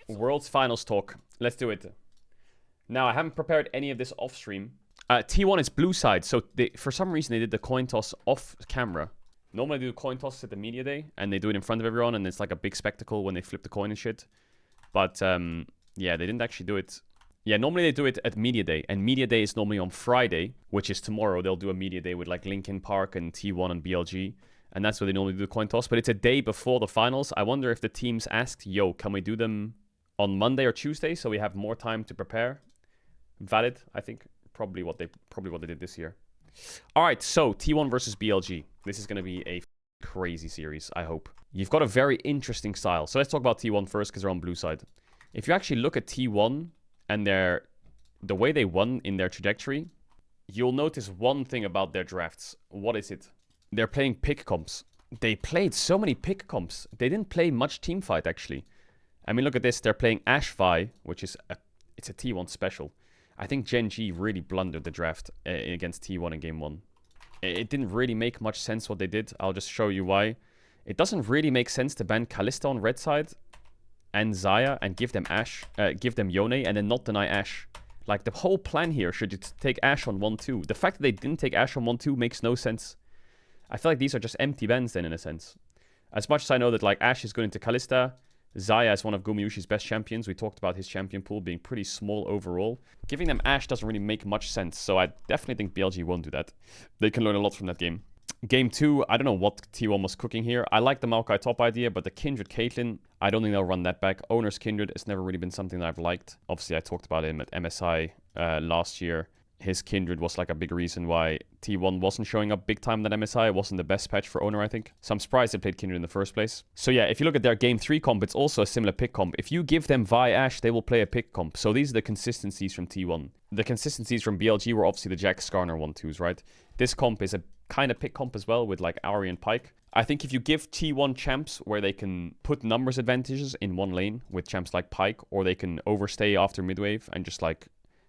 World's Finals talk. Let's do it. Now, I haven't prepared any of this off stream. T1 is blue side, so for some reason they did the coin toss off camera. Normally they do coin toss at the media day, and they do it in front of everyone, and it's like a big spectacle when they flip the coin and shit. But, yeah, they didn't actually do it. Yeah, normally they do it at media day, and media day is normally on Friday, which is tomorrow. They'll do a media day with like Linkin Park and T1 and BLG, and that's where they normally do the coin toss. But it's a day before the finals. I wonder if the teams asked, yo, can we do them on Monday or Tuesday so we have more time to prepare? Valid, I think. Probably what they did this year. All right, so T1 versus BLG. This is going to be a crazy series, I hope. You've got a very interesting style. So let's talk about T1 first because they're on blue side. If you actually look at T1 and the way they won in their trajectory, you'll notice one thing about their drafts. What is it? They're playing pick comps. They played so many pick comps. They didn't play much team fight, actually. I mean, look at this. They're playing Ashe Vi, which is it's a T1 special. I think Gen G really blundered the draft against T1 in game 1. It didn't really make much sense what they did. I'll just show you why. It doesn't really make sense to ban Kalista on red side and Xayah and give them Ashe, give them Yone, and then not deny Ashe. Like, the whole plan here should you take Ashe on 1-2. The fact that they didn't take Ashe on 1-2 makes no sense. I feel like these are just empty bans then, in a sense. As much as I know that, like, Ashe is good into Kalista, Xayah is one of Gumayusi's best champions. We talked about his champion pool being pretty small overall. Giving them Ashe doesn't really make much sense, so I definitely think BLG won't do that. They can learn a lot from that game. Game 2, I don't know what T1 was cooking here. I like the Maokai top idea, but the Kindred Caitlyn, I don't think they'll run that back. Owner's Kindred has never really been something that I've liked. Obviously, I talked about him at MSI last year. His Kindred was like a big reason why T1 wasn't showing up big time at MSI. It wasn't the best patch for Owner, I think. So I'm surprised they played Kindred in the first place. So yeah, if you look at their Game 3 comp, it's also a similar pick comp. If you give them Vi Ashe, they will play a pick comp. So these are the consistencies from T1. The consistencies from BLG were obviously the Jack Skarner 1-2s, right? This comp is a kind of pick comp as well with like Ahri and Pyke. I think if you give T1 champs where they can put numbers advantages in one lane with champs like Pyke, or they can overstay after midwave and just like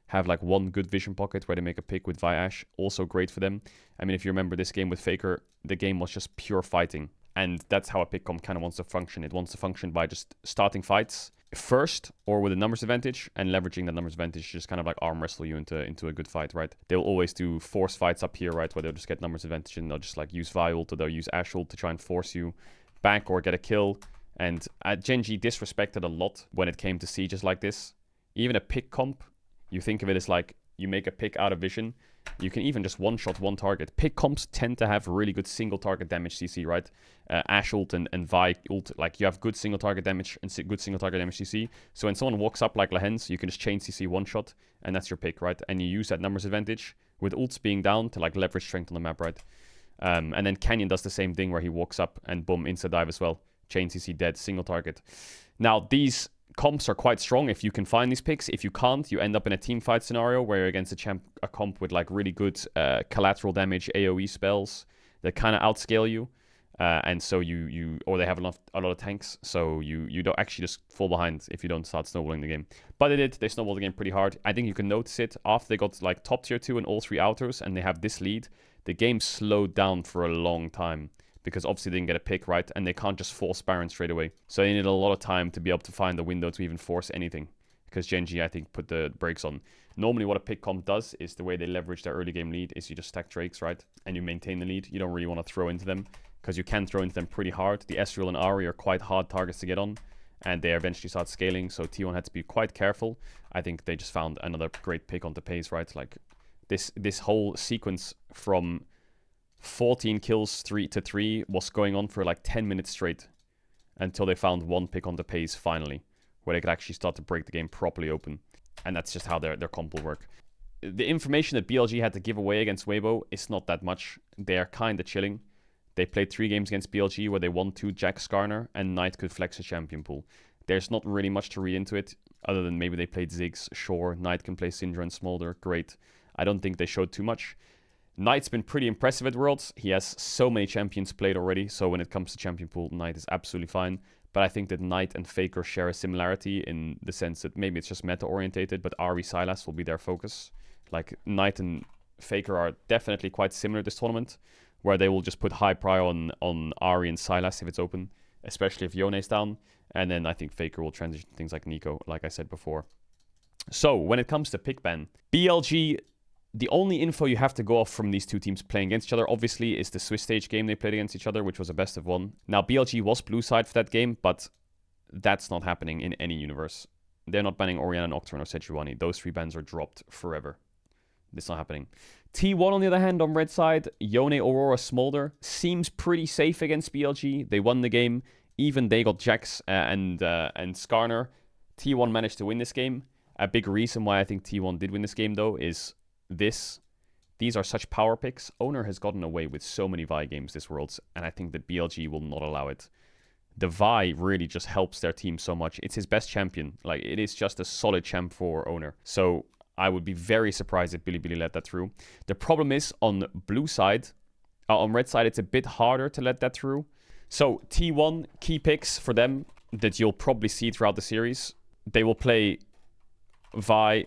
have like one good vision pocket where they make a pick with Vi Ashe, also great for them. I mean, if you remember this game with Faker, the game was just pure fighting. And that's how a pick comp kind of wants to function. It wants to function by just starting fights first or with a numbers advantage and leveraging the numbers advantage to just kind of like arm wrestle you into a good fight, right? They'll always do force fights up here, right? Where they'll just get numbers advantage and they'll just like use Vi ult or they'll use Ashe ult to try and force you back or get a kill. And Gen G disrespected a lot when it came to sieges like this. Even a pick comp, you think of it as like you make a pick out of vision. You can even just one-shot one target. Pick comps tend to have really good single target damage CC, right? Ashe ult and Vi ult, like you have good single target damage and good single target damage CC. So when someone walks up like Lehens, you can just chain CC one shot and that's your pick, right? And you use that numbers advantage with ults being down to like leverage strength on the map, right? And then Canyon does the same thing where he walks up and boom, insta dive as well. Chain CC dead, single target. Now these comps are quite strong if you can find these picks. If you can't, you end up in a team fight scenario where you're against a comp with like really good collateral damage AoE spells that kind of outscale you, and so or they have a lot of tanks, so you don't actually just fall behind if you don't start snowballing the game. But they snowballed the game pretty hard. I think you can notice it after they got like top tier 2 in all 3 autos and they have this lead. The game slowed down for a long time, because obviously they didn't get a pick, right? And they can't just force Baron straight away. So they need a lot of time to be able to find the window to even force anything. Because Gen G, I think, put the brakes on. Normally what a pick comp does is the way they leverage their early game lead is you just stack Drakes, right? And you maintain the lead. You don't really want to throw into them, because you can throw into them pretty hard. The Ezreal and Ahri are quite hard targets to get on, and they eventually start scaling. So T1 had to be quite careful. I think they just found another great pick on the pace, right? Like this whole sequence from 14 kills 3-3 was going on for like 10 minutes straight until they found one pick on the pace finally, where they could actually start to break the game properly open. And that's just how their comp will work. The information that BLG had to give away against Weibo is not that much. They're kind of chilling. They played 3 games against BLG where they won 2 Jack Skarner and Knight could flex a champion pool. There's not really much to read into it, other than maybe they played Ziggs. Sure, Knight can play Syndra and Smolder. Great. I don't think they showed too much. Knight's been pretty impressive at Worlds. He has so many champions played already, so when it comes to champion pool, Knight is absolutely fine. But I think that Knight and Faker share a similarity in the sense that maybe it's just meta-orientated, but Ahri Sylas will be their focus. Like, Knight and Faker are definitely quite similar this tournament, where they will just put high prio on Ahri and Sylas if it's open, especially if Yone's down. And then I think Faker will transition things like Nico, like I said before. So when it comes to pick ban, BLG, the only info you have to go off from these two teams playing against each other, obviously, is the Swiss stage game they played against each other, which was a best of one. Now, BLG was blue side for that game, but that's not happening in any universe. They're not banning Orianna, Nocturne, or Sejuani. Those 3 bans are dropped forever. It's not happening. T1, on the other hand, on red side, Yone, Aurora, Smolder, seems pretty safe against BLG. They won the game. Even they got Jax and Skarner. T1 managed to win this game. A big reason why I think T1 did win this game, though, is this. These are such power picks. Owner has gotten away with so many Vi games this Worlds, and I think that BLG will not allow it. The Vi really just helps their team so much. It's his best champion. Like, it is just a solid champ for Owner. So I would be very surprised if Bilibili let that through. The problem is on blue side, on red side, it's a bit harder to let that through. So T1, key picks for them that you'll probably see throughout the series. They will play Vi,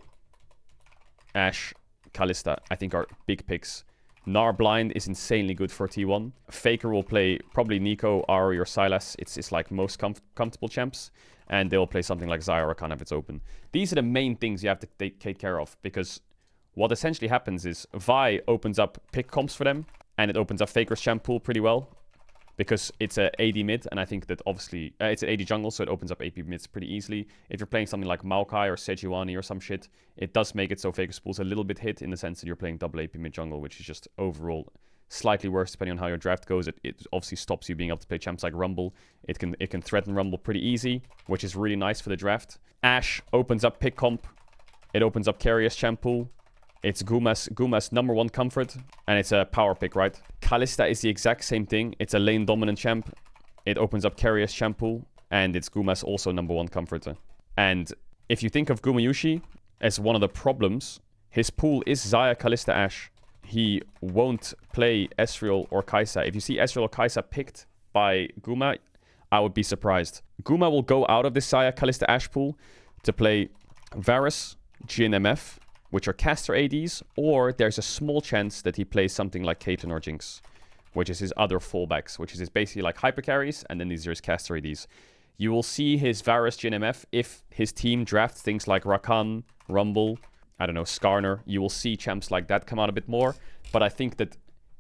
Ashe, Kalista, I think are big picks. Gnar blind is insanely good for T1. Faker will play probably Nico, Ahri, or Sylas. It's like most comfortable champs. And they'll play something like Xayah or Rakan if it's open. These are the main things you have to take care of. Because what essentially happens is Vi opens up pick comps for them. And it opens up Faker's champ pool pretty well. Because it's a AD mid, and I think that obviously it's an AD jungle, so it opens up AP mids pretty easily. If you're playing something like Maokai or Sejuani or some shit, it does make it so Faker's pool's a little bit hit in the sense that you're playing double AP mid jungle, which is just overall slightly worse depending on how your draft goes. It obviously stops you being able to play champs like Rumble. It can threaten Rumble pretty easy, which is really nice for the draft. Ashe opens up pick comp. It opens up Carrier's champ pool. It's Guma's #1 comfort, and it's a power pick, right? Kalista is the exact same thing. It's a lane dominant champ. It opens up Carrier's champ pool, and it's Guma's also #1 comfort. And if you think of Gumayushi as one of the problems, his pool is Xayah, Kalista, Ashe. He won't play Ezreal or Kai'Sa. If you see Ezreal or Kai'Sa picked by Guma, I would be surprised. Guma will go out of this Xayah, Kalista, Ashe pool to play Varus, Jhin, MF, which are caster ADs, or there's a small chance that he plays something like Caitlyn or Jinx, which is his other fallbacks, which is his basically like hyper carries, and then these are his caster ADs. You will see his Varus, Jhin, MF if his team drafts things like Rakan, Rumble, I don't know, Skarner. You will see champs like that come out a bit more, but I think that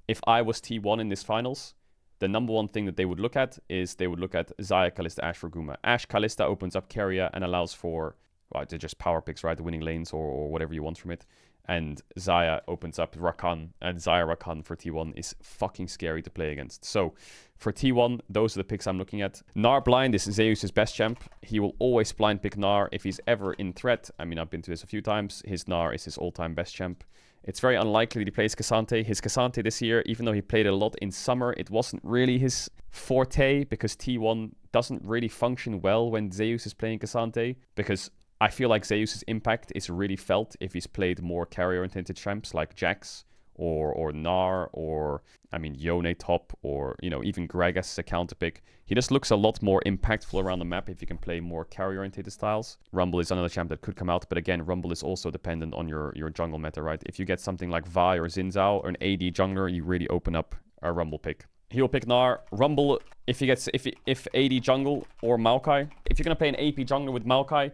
if I was T1 in this finals, the #1 thing that they would look at is they would look at Xayah, Kalista, Ashe for Guma. Ashe, Kalista opens up Carrier and allows for, well, they're just power picks, right? The winning lanes or whatever you want from it. And Xayah opens up Rakan, and Xayah Rakan for T1 is fucking scary to play against. So for T1, those are the picks I'm looking at. Gnar blind is Zeus' best champ. He will always blind pick Gnar if he's ever in threat. I mean, I've been to this a few times. His Gnar is his all-time best champ. It's very unlikely that he plays Cassante. His Cassante this year, even though he played it a lot in summer, it wasn't really his forte because T1 doesn't really function well when Zeus is playing Cassante, because I feel like Zeus' impact is really felt if he's played more carry-oriented champs like Jax or Gnar or, I mean, Yone top or, you know, even Gragas as a counter pick. He just looks a lot more impactful around the map if you can play more carry-oriented styles. Rumble is another champ that could come out, but again, Rumble is also dependent on your jungle meta, right? If you get something like Vi or Xin Zhao or an AD jungler, you really open up a Rumble pick. He'll pick Gnar. Rumble, if AD jungle or Maokai. If you're going to play an AP jungler with Maokai,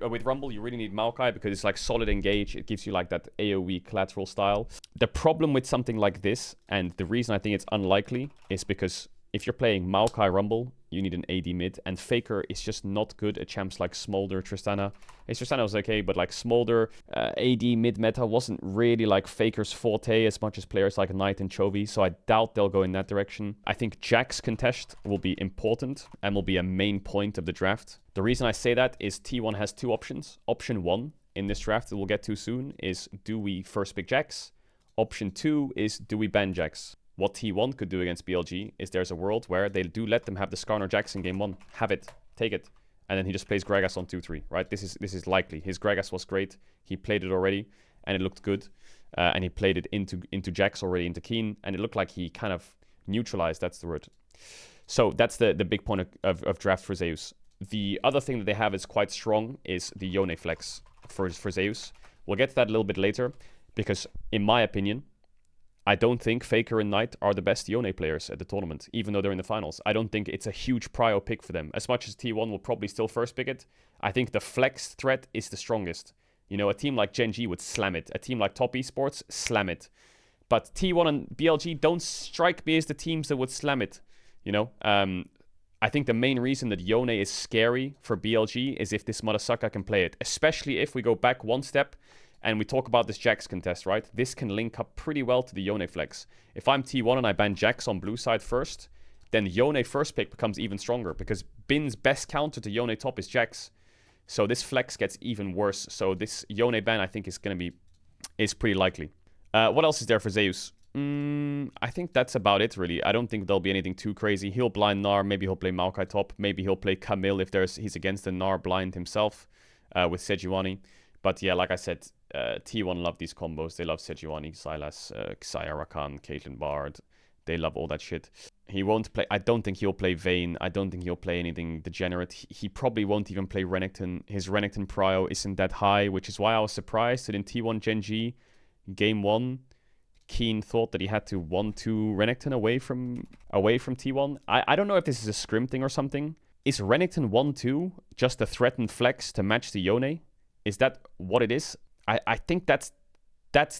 with Rumble, you really need Maokai because it's like solid engage. It gives you like that AoE collateral style. The problem with something like this, and the reason I think it's unlikely, is because if you're playing Maokai Rumble, you need an AD mid, and Faker is just not good at champs like Smolder, Tristana. Tristana was okay, but like Smolder, AD mid meta wasn't really like Faker's forte as much as players like Knight and Chovy, so I doubt they'll go in that direction. I think Jax contest will be important and will be a main point of the draft. The reason I say that is T1 has two options. Option 1 in this draft that we'll get to soon is, do we first pick Jax? Option 2 is, do we ban Jax? What T1 could do against BLG is there's a world where they do let them have the Skarner Jax in game 1. Have it. Take it. And then he just plays Gragas on 2-3, right? This is likely. His Gragas was great. He played it already, and it looked good. And he played it into Jax already, into Keen, and it looked like he kind of neutralized, that's the word. So that's the big point of draft for Zeus. The other thing that they have is quite strong is the Yone flex for Zeus. We'll get to that a little bit later, because in my opinion, I don't think Faker and Knight are the best Yone players at the tournament, even though they're in the finals. I don't think it's a huge prio pick for them. As much as T1 will probably still first pick it, I think the flex threat is the strongest. You know, a team like Gen G would slam it. A team like Top Esports, slam it. But T1 and BLG don't strike me as the teams that would slam it. You know, I think the main reason that Yone is scary for BLG is if this Murasaka can play it. Especially if we go back one step and we talk about this Jax contest, right? This can link up pretty well to the Yone flex. If I'm T1 and I ban Jax on blue side first, then Yone first pick becomes even stronger because Bin's best counter to Yone top is Jax. So this flex gets even worse. So this Yone ban, I think, is pretty likely. What else is there for Zeus? I think that's about it, really. I don't think there'll be anything too crazy. He'll blind Gnar. Maybe he'll play Maokai top. Maybe he'll play Camille if he's against the Gnar blind himself with Sejuani. But yeah, like I said, T1 love these combos. They love Sejuani, Sylas, Xayah Rakan, Caitlyn Bard. They love all that shit. He won't play... I don't think he'll play Vayne. I don't think he'll play anything degenerate. He probably won't even play Renekton. His Renekton prio isn't that high, which is why I was surprised that in T1 Gen G, Game 1, Keen thought that he had to 1-2 Renekton away from T1. I don't know if this is a scrim thing or something. Is Renekton 1-2 just a threatened flex to match the Yone? Is that what it is? I think that's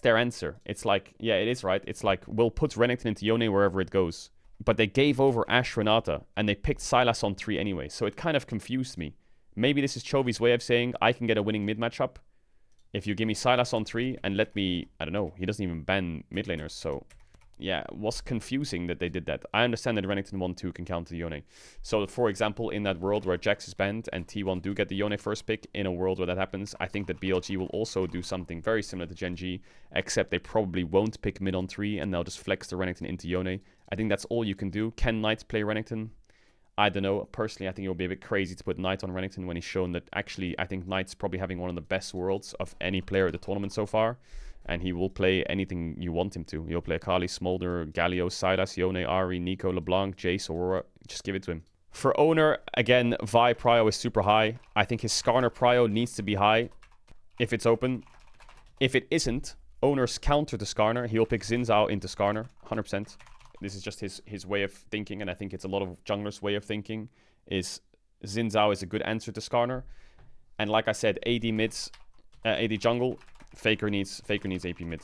their answer. It's like, yeah, it is, right? It's like, we'll put Renekton into Yone wherever it goes. But they gave over Ashe Renata, and they picked Sylas on 3 anyway, so it kind of confused me. Maybe this is Chovy's way of saying, I can get a winning mid matchup if you give me Sylas on 3 and let me... I don't know, he doesn't even ban mid laners, so... Yeah, it was confusing that they did that. I understand that Renekton 1-2 can counter the Yone. So, for example, in that world where Jax is banned and T1 do get the Yone first pick, in a world where that happens, I think that BLG will also do something very similar to Gen G, except they probably won't pick mid on 3 and they'll just flex the Renekton into Yone. I think that's all you can do. Can Knight play Renekton? I don't know. Personally, I think it will be a bit crazy to put Knight on Renekton when he's shown that actually I think Knight's probably having one of the best worlds of any player at the tournament so far. And he will play anything you want him to. He'll play Akali, Smolder, Galio, Sylas, Yone, Ahri, Nico, LeBlanc, Jace, Aurora. Just give it to him. For Owner, again, Vi prio is super high. I think his Skarner prio needs to be high if it's open. If it isn't, Owner's counter to Skarner, he'll pick Xin Zhao into Skarner, 100%. This is just his way of thinking, and I think it's a lot of junglers' way of thinking, is Xin Zhao is a good answer to Skarner. And like I said, AD mids, AD jungle... Faker needs AP mid.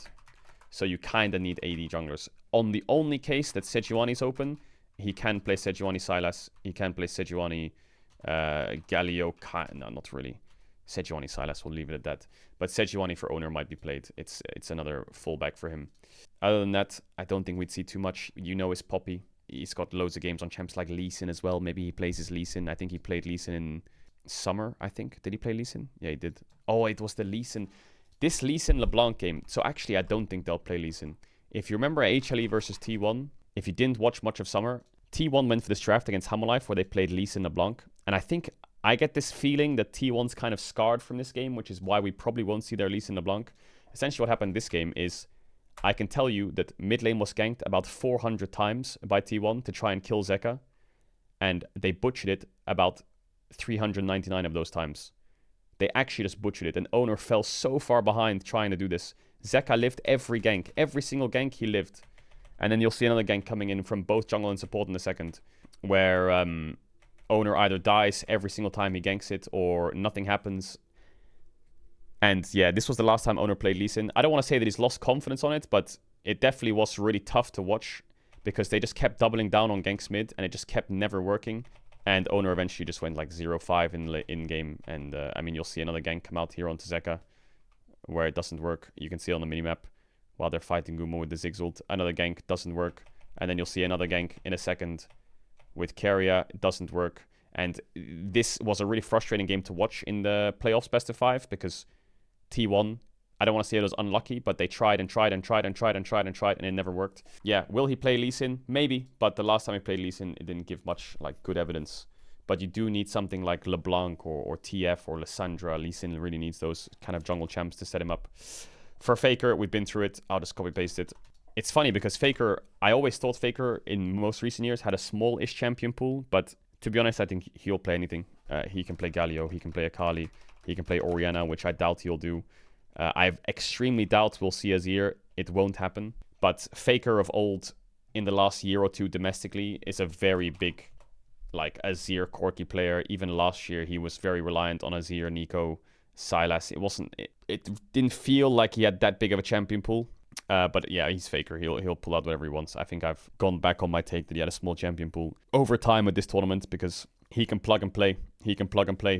So you kind of need AD junglers. On the only case that Sejuani's open, he can play Sejuani Sylas. He can play Sejuani Galio. No, not really. Sejuani Sylas, we'll leave it at that. But Sejuani for Owner might be played. It's another fallback for him. Other than that, I don't think we'd see too much. You know his Poppy. He's got loads of games on champs like Lee Sin as well. Maybe he plays his Lee Sin. I think he played Lee Sin in summer, I think. Did he play Lee Sin? Yeah, he did. Oh, it was the Lee Sin... This Lee Sin LeBlanc game, so actually I don't think they'll play Lee Sin. If you remember HLE versus T1, if you didn't watch much of Summer, T1 went for this draft against Hammerlife where they played Lee Sin LeBlanc. And I think I get this feeling that T1's kind of scarred from this game, which is why we probably won't see their Lee Sin LeBlanc. Essentially what happened this game is, I can tell you that mid lane was ganked about 400 times by T1 to try and kill Zeka. And they butchered it about 399 of those times. They actually just butchered it, and Owner fell so far behind trying to do this. Zeka lived every gank. Every single gank he lived. And then you'll see another gank coming in from both jungle and support in a second, where Owner either dies every single time he ganks it, or nothing happens. And yeah, this was the last time Owner played Lee Sin. I don't want to say that he's lost confidence on it, but it definitely was really tough to watch, because they just kept doubling down on ganks mid, and it just kept never working. And Owner eventually just went like 0-5 in game. And I mean, you'll see another gank come out here onto Zeka, where it doesn't work. You can see on the minimap while they're fighting Gumo with the Zigzult. Another gank doesn't work. And then you'll see another gank in a second with Keria. It doesn't work. And this was a really frustrating game to watch in the playoffs best of 5, because T1, I don't want to say it was unlucky, but they tried and tried and tried and tried and tried and tried, and it never worked. Yeah, will he play Lee Sin? Maybe, but the last time he played Lee Sin, it didn't give much like good evidence. But you do need something like LeBlanc or TF or Lissandra. Lee Sin really needs those kind of jungle champs to set him up. For Faker, we've been through it. I'll just copy-paste it. It's funny because Faker, I always thought Faker in most recent years had a small-ish champion pool, but to be honest, I think he'll play anything. He can play Galio, he can play Akali, he can play Orianna, which I doubt he'll do. I extremely doubt we'll see Azir. It won't happen. But Faker of old in the last year or two domestically is a very big, like, Azir Corki player. Even last year, he was very reliant on Azir, Nico, Sylas. It didn't feel like he had that big of a champion pool. But yeah, he's Faker. He'll pull out whatever he wants. I think I've gone back on my take that he had a small champion pool over time with this tournament because he can plug and play.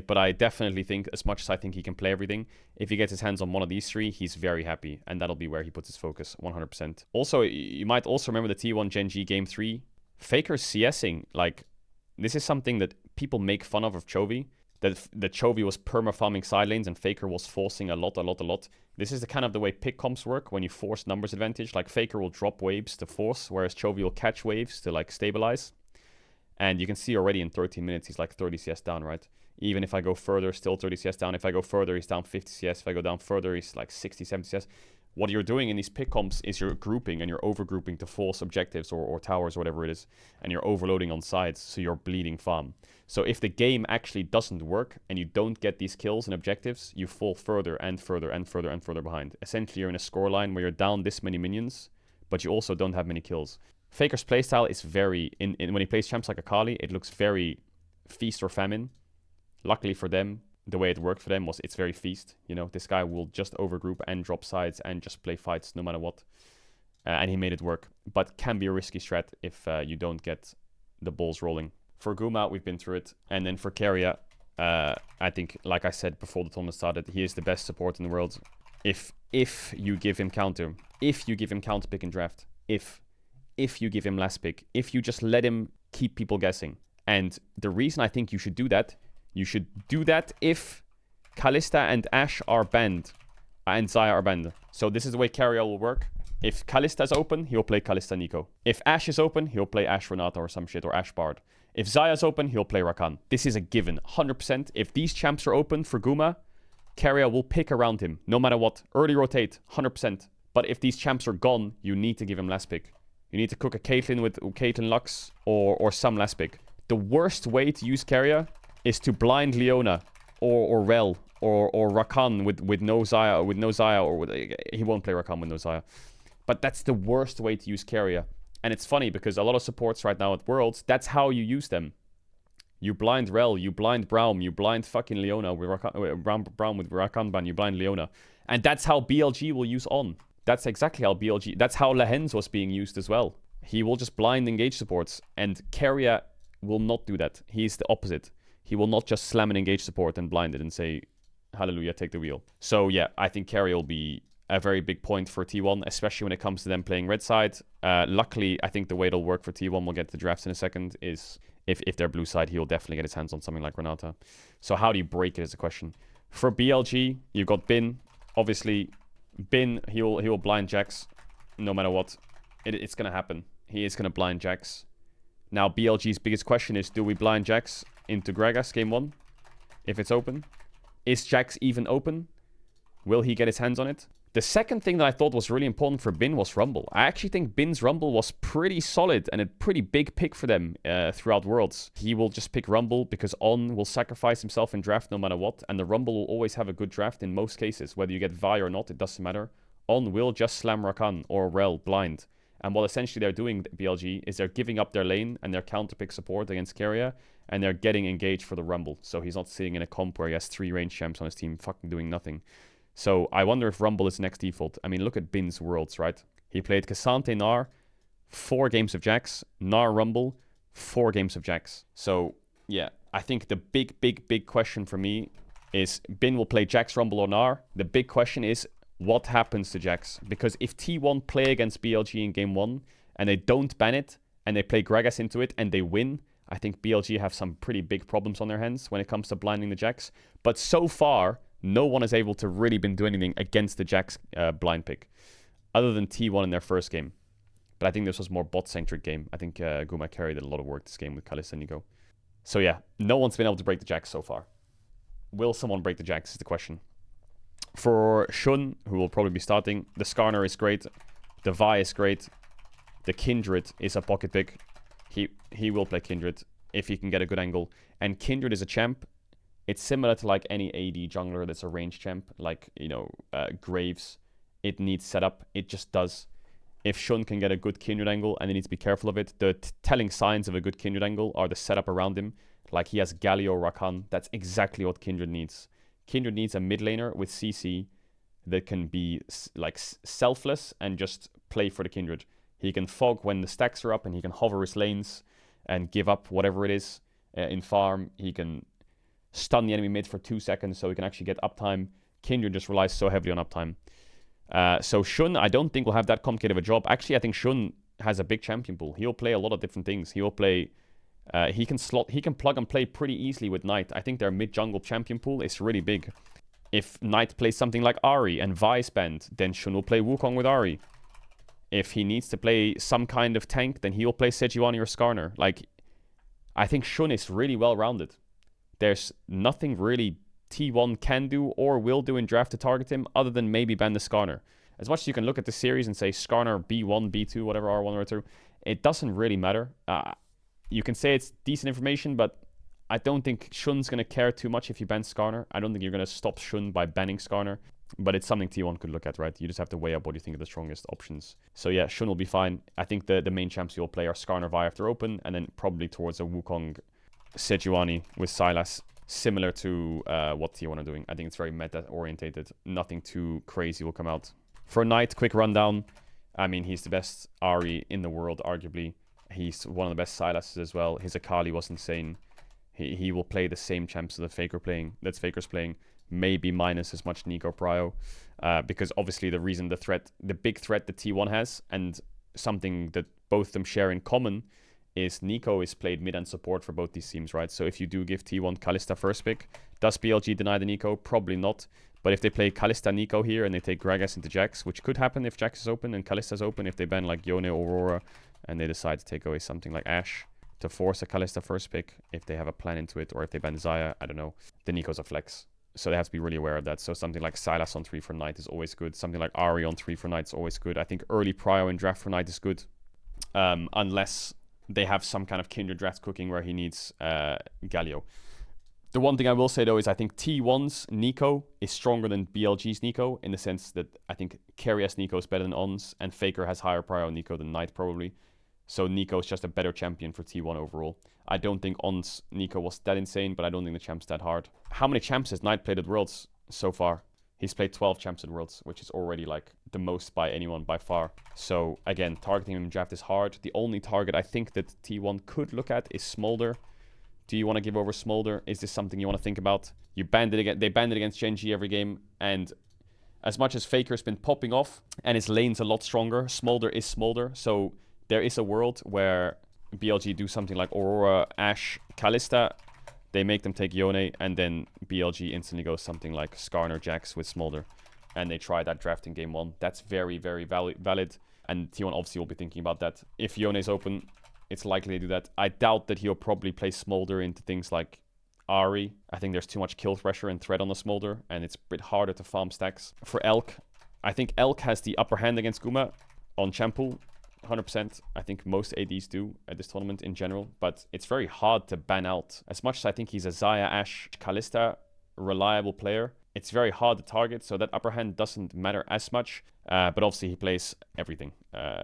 But I definitely think, as much as I think he can play everything, if he gets his hands on one of these three, he's very happy. And that'll be where he puts his focus, 100%. Also, you might also remember the T1 Gen G Game 3. Faker's CSing, like, this is something that people make fun of Chovy. That Chovy was perma-farming side lanes and Faker was forcing a lot. This is the kind of the way pick comps work when you force numbers advantage. Like, Faker will drop waves to force, whereas Chovy will catch waves to, like, stabilize. And you can see already in 13 minutes, he's like 30 CS down, right? Even if I go further, still 30 CS down. If I go further, he's down 50 CS. If I go down further, he's like 60, 70 CS. What you're doing in these pick comps is you're grouping and you're overgrouping to force objectives or towers or whatever it is. And you're overloading on sides, so you're bleeding farm. So if the game actually doesn't work and you don't get these kills and objectives, you fall further and further and further and further behind. Essentially, you're in a scoreline where you're down this many minions, but you also don't have many kills. Faker's playstyle is very, when he plays champs like Akali, it looks very feast or famine. Luckily for them, the way it worked for them was it's very feast. You know, this guy will just overgroup and drop sides and just play fights no matter what. And he made it work, but can be a risky strat if you don't get the balls rolling. For Guma, we've been through it. And then for Keria, I think, like I said before the tournament started, he is the best support in the world. If you give him counter, if you give him counter pick and draft, if you give him last pick, if you just let him keep people guessing. And the reason I think you should do that if Kalista and Ashe are banned and Xayah are banned. So this is the way Caedrel will work. If Kalista is open, he'll play Kalista Nico. If Ashe is open, he'll play Ashe Renata or some shit, or Ashe Bard. If Xayah is open, he'll play Rakan. This is a given, 100%. If these champs are open for Guma, Caedrel will pick around him, no matter what. Early rotate, 100%. But if these champs are gone, you need to give him last pick. You need to cook a Caitlyn with Caitlyn Lux or some last pick. The worst way to use Keria is to blind Leona or Rel or Rakan with no Xayah, or he won't play Rakan with no Xayah. But that's the worst way to use Keria. And it's funny because a lot of supports right now at Worlds, that's how you use them. You blind Rel, you blind Braum, you blind fucking Leona with Braum with Rakan ban, you blind Leona. And that's how BLG will use On. That's exactly how BLG... That's how Lehens was being used as well. He will just blind engage supports. And Keria will not do that. He's the opposite. He will not just slam an engage support and blind it and say, hallelujah, take the wheel. So yeah, I think Keria will be a very big point for T1, especially when it comes to them playing red side. Luckily, I think the way it'll work for T1, we'll get to the drafts in a second, is if they're blue side, he'll definitely get his hands on something like Renata. So how do you break it is a question. For BLG, you've got Bin. Obviously... Bin, he will blind Jax no matter what. It's going to happen. He is going to blind Jax. Now, BLG's biggest question is, do we blind Jax into Gragas game 1? If it's open. Is Jax even open? Will he get his hands on it? The second thing that I thought was really important for Bin was Rumble. I actually think Bin's Rumble was pretty solid and a pretty big pick for them throughout Worlds. He will just pick Rumble because On will sacrifice himself in draft no matter what. And the Rumble will always have a good draft in most cases. Whether you get Vi or not, it doesn't matter. On will just slam Rakan or Rel blind. And what essentially they're doing, BLG, is they're giving up their lane and their counterpick support against Keria. And they're getting engaged for the Rumble. So he's not sitting in a comp where he has 3 range champs on his team fucking doing nothing. So I wonder if Rumble is the next default. I mean, look at Bin's Worlds, right? He played Cassante Gnar, 4 games of Jax, Gnar Rumble, 4 games of Jax. So yeah, I think the big question for me is Bin will play Jax, Rumble, or Gnar. The big question is what happens to Jax? Because if T1 play against BLG in game 1 and they don't ban it and they play Gragas into it and they win, I think BLG have some pretty big problems on their hands when it comes to blinding the Jax. But so far, no one is able to really been do anything against the Jax blind pick, other than T1 in their first game. But I think this was more bot-centric game. I think Guma carried a lot of work this game with Kalista and Nico. So yeah, no one's been able to break the Jax so far. Will someone break the Jax is the question. For Shun, who will probably be starting, the Skarner is great. The Vi is great. The Kindred is a pocket pick. He will play Kindred if he can get a good angle. And Kindred is a champ. It's similar to like any AD jungler that's a range champ, like, you know, Graves. It needs setup. It just does. if Shun can get a good Kindred angle, and he needs to be careful of it. The telling signs of a good Kindred angle are the setup around him. Like, he has Galio, Rakan. That's exactly what Kindred needs. Kindred needs a mid laner with CC that can be like selfless and just play for the Kindred. He can fog when the stacks are up, and he can hover his lanes and give up whatever it is in farm. He can stun the enemy mid for 2 seconds so he can actually get uptime. Kindred just relies so heavily on uptime. So Shun, I don't think will have that complicated of a job. Actually, I think Shun has a big champion pool. He'll play a lot of different things. He'll play... he can plug and play pretty easily with Knight. I think their mid-jungle champion pool is really big. If Knight plays something like Ahri and Vi is banned, then Shun will play Wukong with Ahri. If he needs to play some kind of tank, then he'll play Sejuani or Skarner. Like, I think Shun is really well-rounded. There's nothing really T1 can do or will do in draft to target him, other than maybe ban the Skarner. As much as you can look at the series and say Skarner B1, B2, whatever, R1 or R2, it doesn't really matter. You can say it's decent information, but I don't think Shun's going to care too much if you ban Skarner. I don't think you're going to stop Shun by banning Skarner. But it's something T1 could look at, right? You just have to weigh up what you think are the strongest options. So yeah, Shun will be fine. I think the main champs you'll play are Skarner, Vi if they're open, and then probably towards a Wukong Sejuani with Sylas, similar to what T1 are doing. I think it's very meta-orientated. Nothing too crazy will come out. For Knight, quick rundown. I mean, he's the best Ahri in the world, arguably. He's one of the best Sylases as well. His Akali was insane. He will play the same champs that Faker's playing, maybe minus as much Nico Prio, because obviously the big threat that T1 has, and something that both of them share in common, is Nico is played mid and support for both these teams, right? So if you do give T1 Kalista first pick, does BLG deny the Nico? Probably not. But if they play Kalista Nico here and they take Gragas into Jax, which could happen if Jax is open and Kalista's open, if they ban like Yone or Aurora and they decide to take away something like Ashe to force a Kalista first pick, if they have a plan into it, or if they ban Xayah, I don't know, the Nico's a flex. So they have to be really aware of that. So something like Sylas on 3 for Knight is always good. Something like Ahri on 3 for Knight is always good. I think early Prio in draft for Knight is good. Unless they have some kind of Kindred draft cooking where he needs Galio. The one thing I will say, though, is I think T1's Nico is stronger than BLG's Nico, in the sense that I think Keria Nico is better than On's, and Faker has higher Prio Nico than Knight, probably. So Nico is just a better champion for T1 overall. I don't think On's Nico was that insane, but I don't think the champ's that hard. How many champs has Knight played at Worlds so far? He's played 12 champs at Worlds, which is already like the most by anyone by far. So again, targeting him in draft is hard. The only target I think that T1 could look at is Smolder. Do you want to give over Smolder? Is this something you want to think about? They banned it against Genji every game, and as much as Faker's been popping off and his lane's a lot stronger, Smolder is Smolder. So there is a world where BLG do something like Aurora, Ashe, Kalista. They make them take Yone, and then BLG instantly goes something like Skarner, Jax with Smolder. And they try that draft in game 1. That's very, very valid. And T1 obviously will be thinking about that. If Yone is open, it's likely to do that. I doubt that he'll probably play Smolder into things like Ahri. I think there's too much kill pressure and threat on the Smolder, and it's a bit harder to farm stacks. For Elk, I think Elk has the upper hand against Guma on Champool. 100%. I think most ADs do at this tournament in general, but it's very hard to ban out. As much as I think he's a Xayah, Ashe, Kalista reliable player, it's very hard to target, so that upper hand doesn't matter as much. But obviously he plays everything.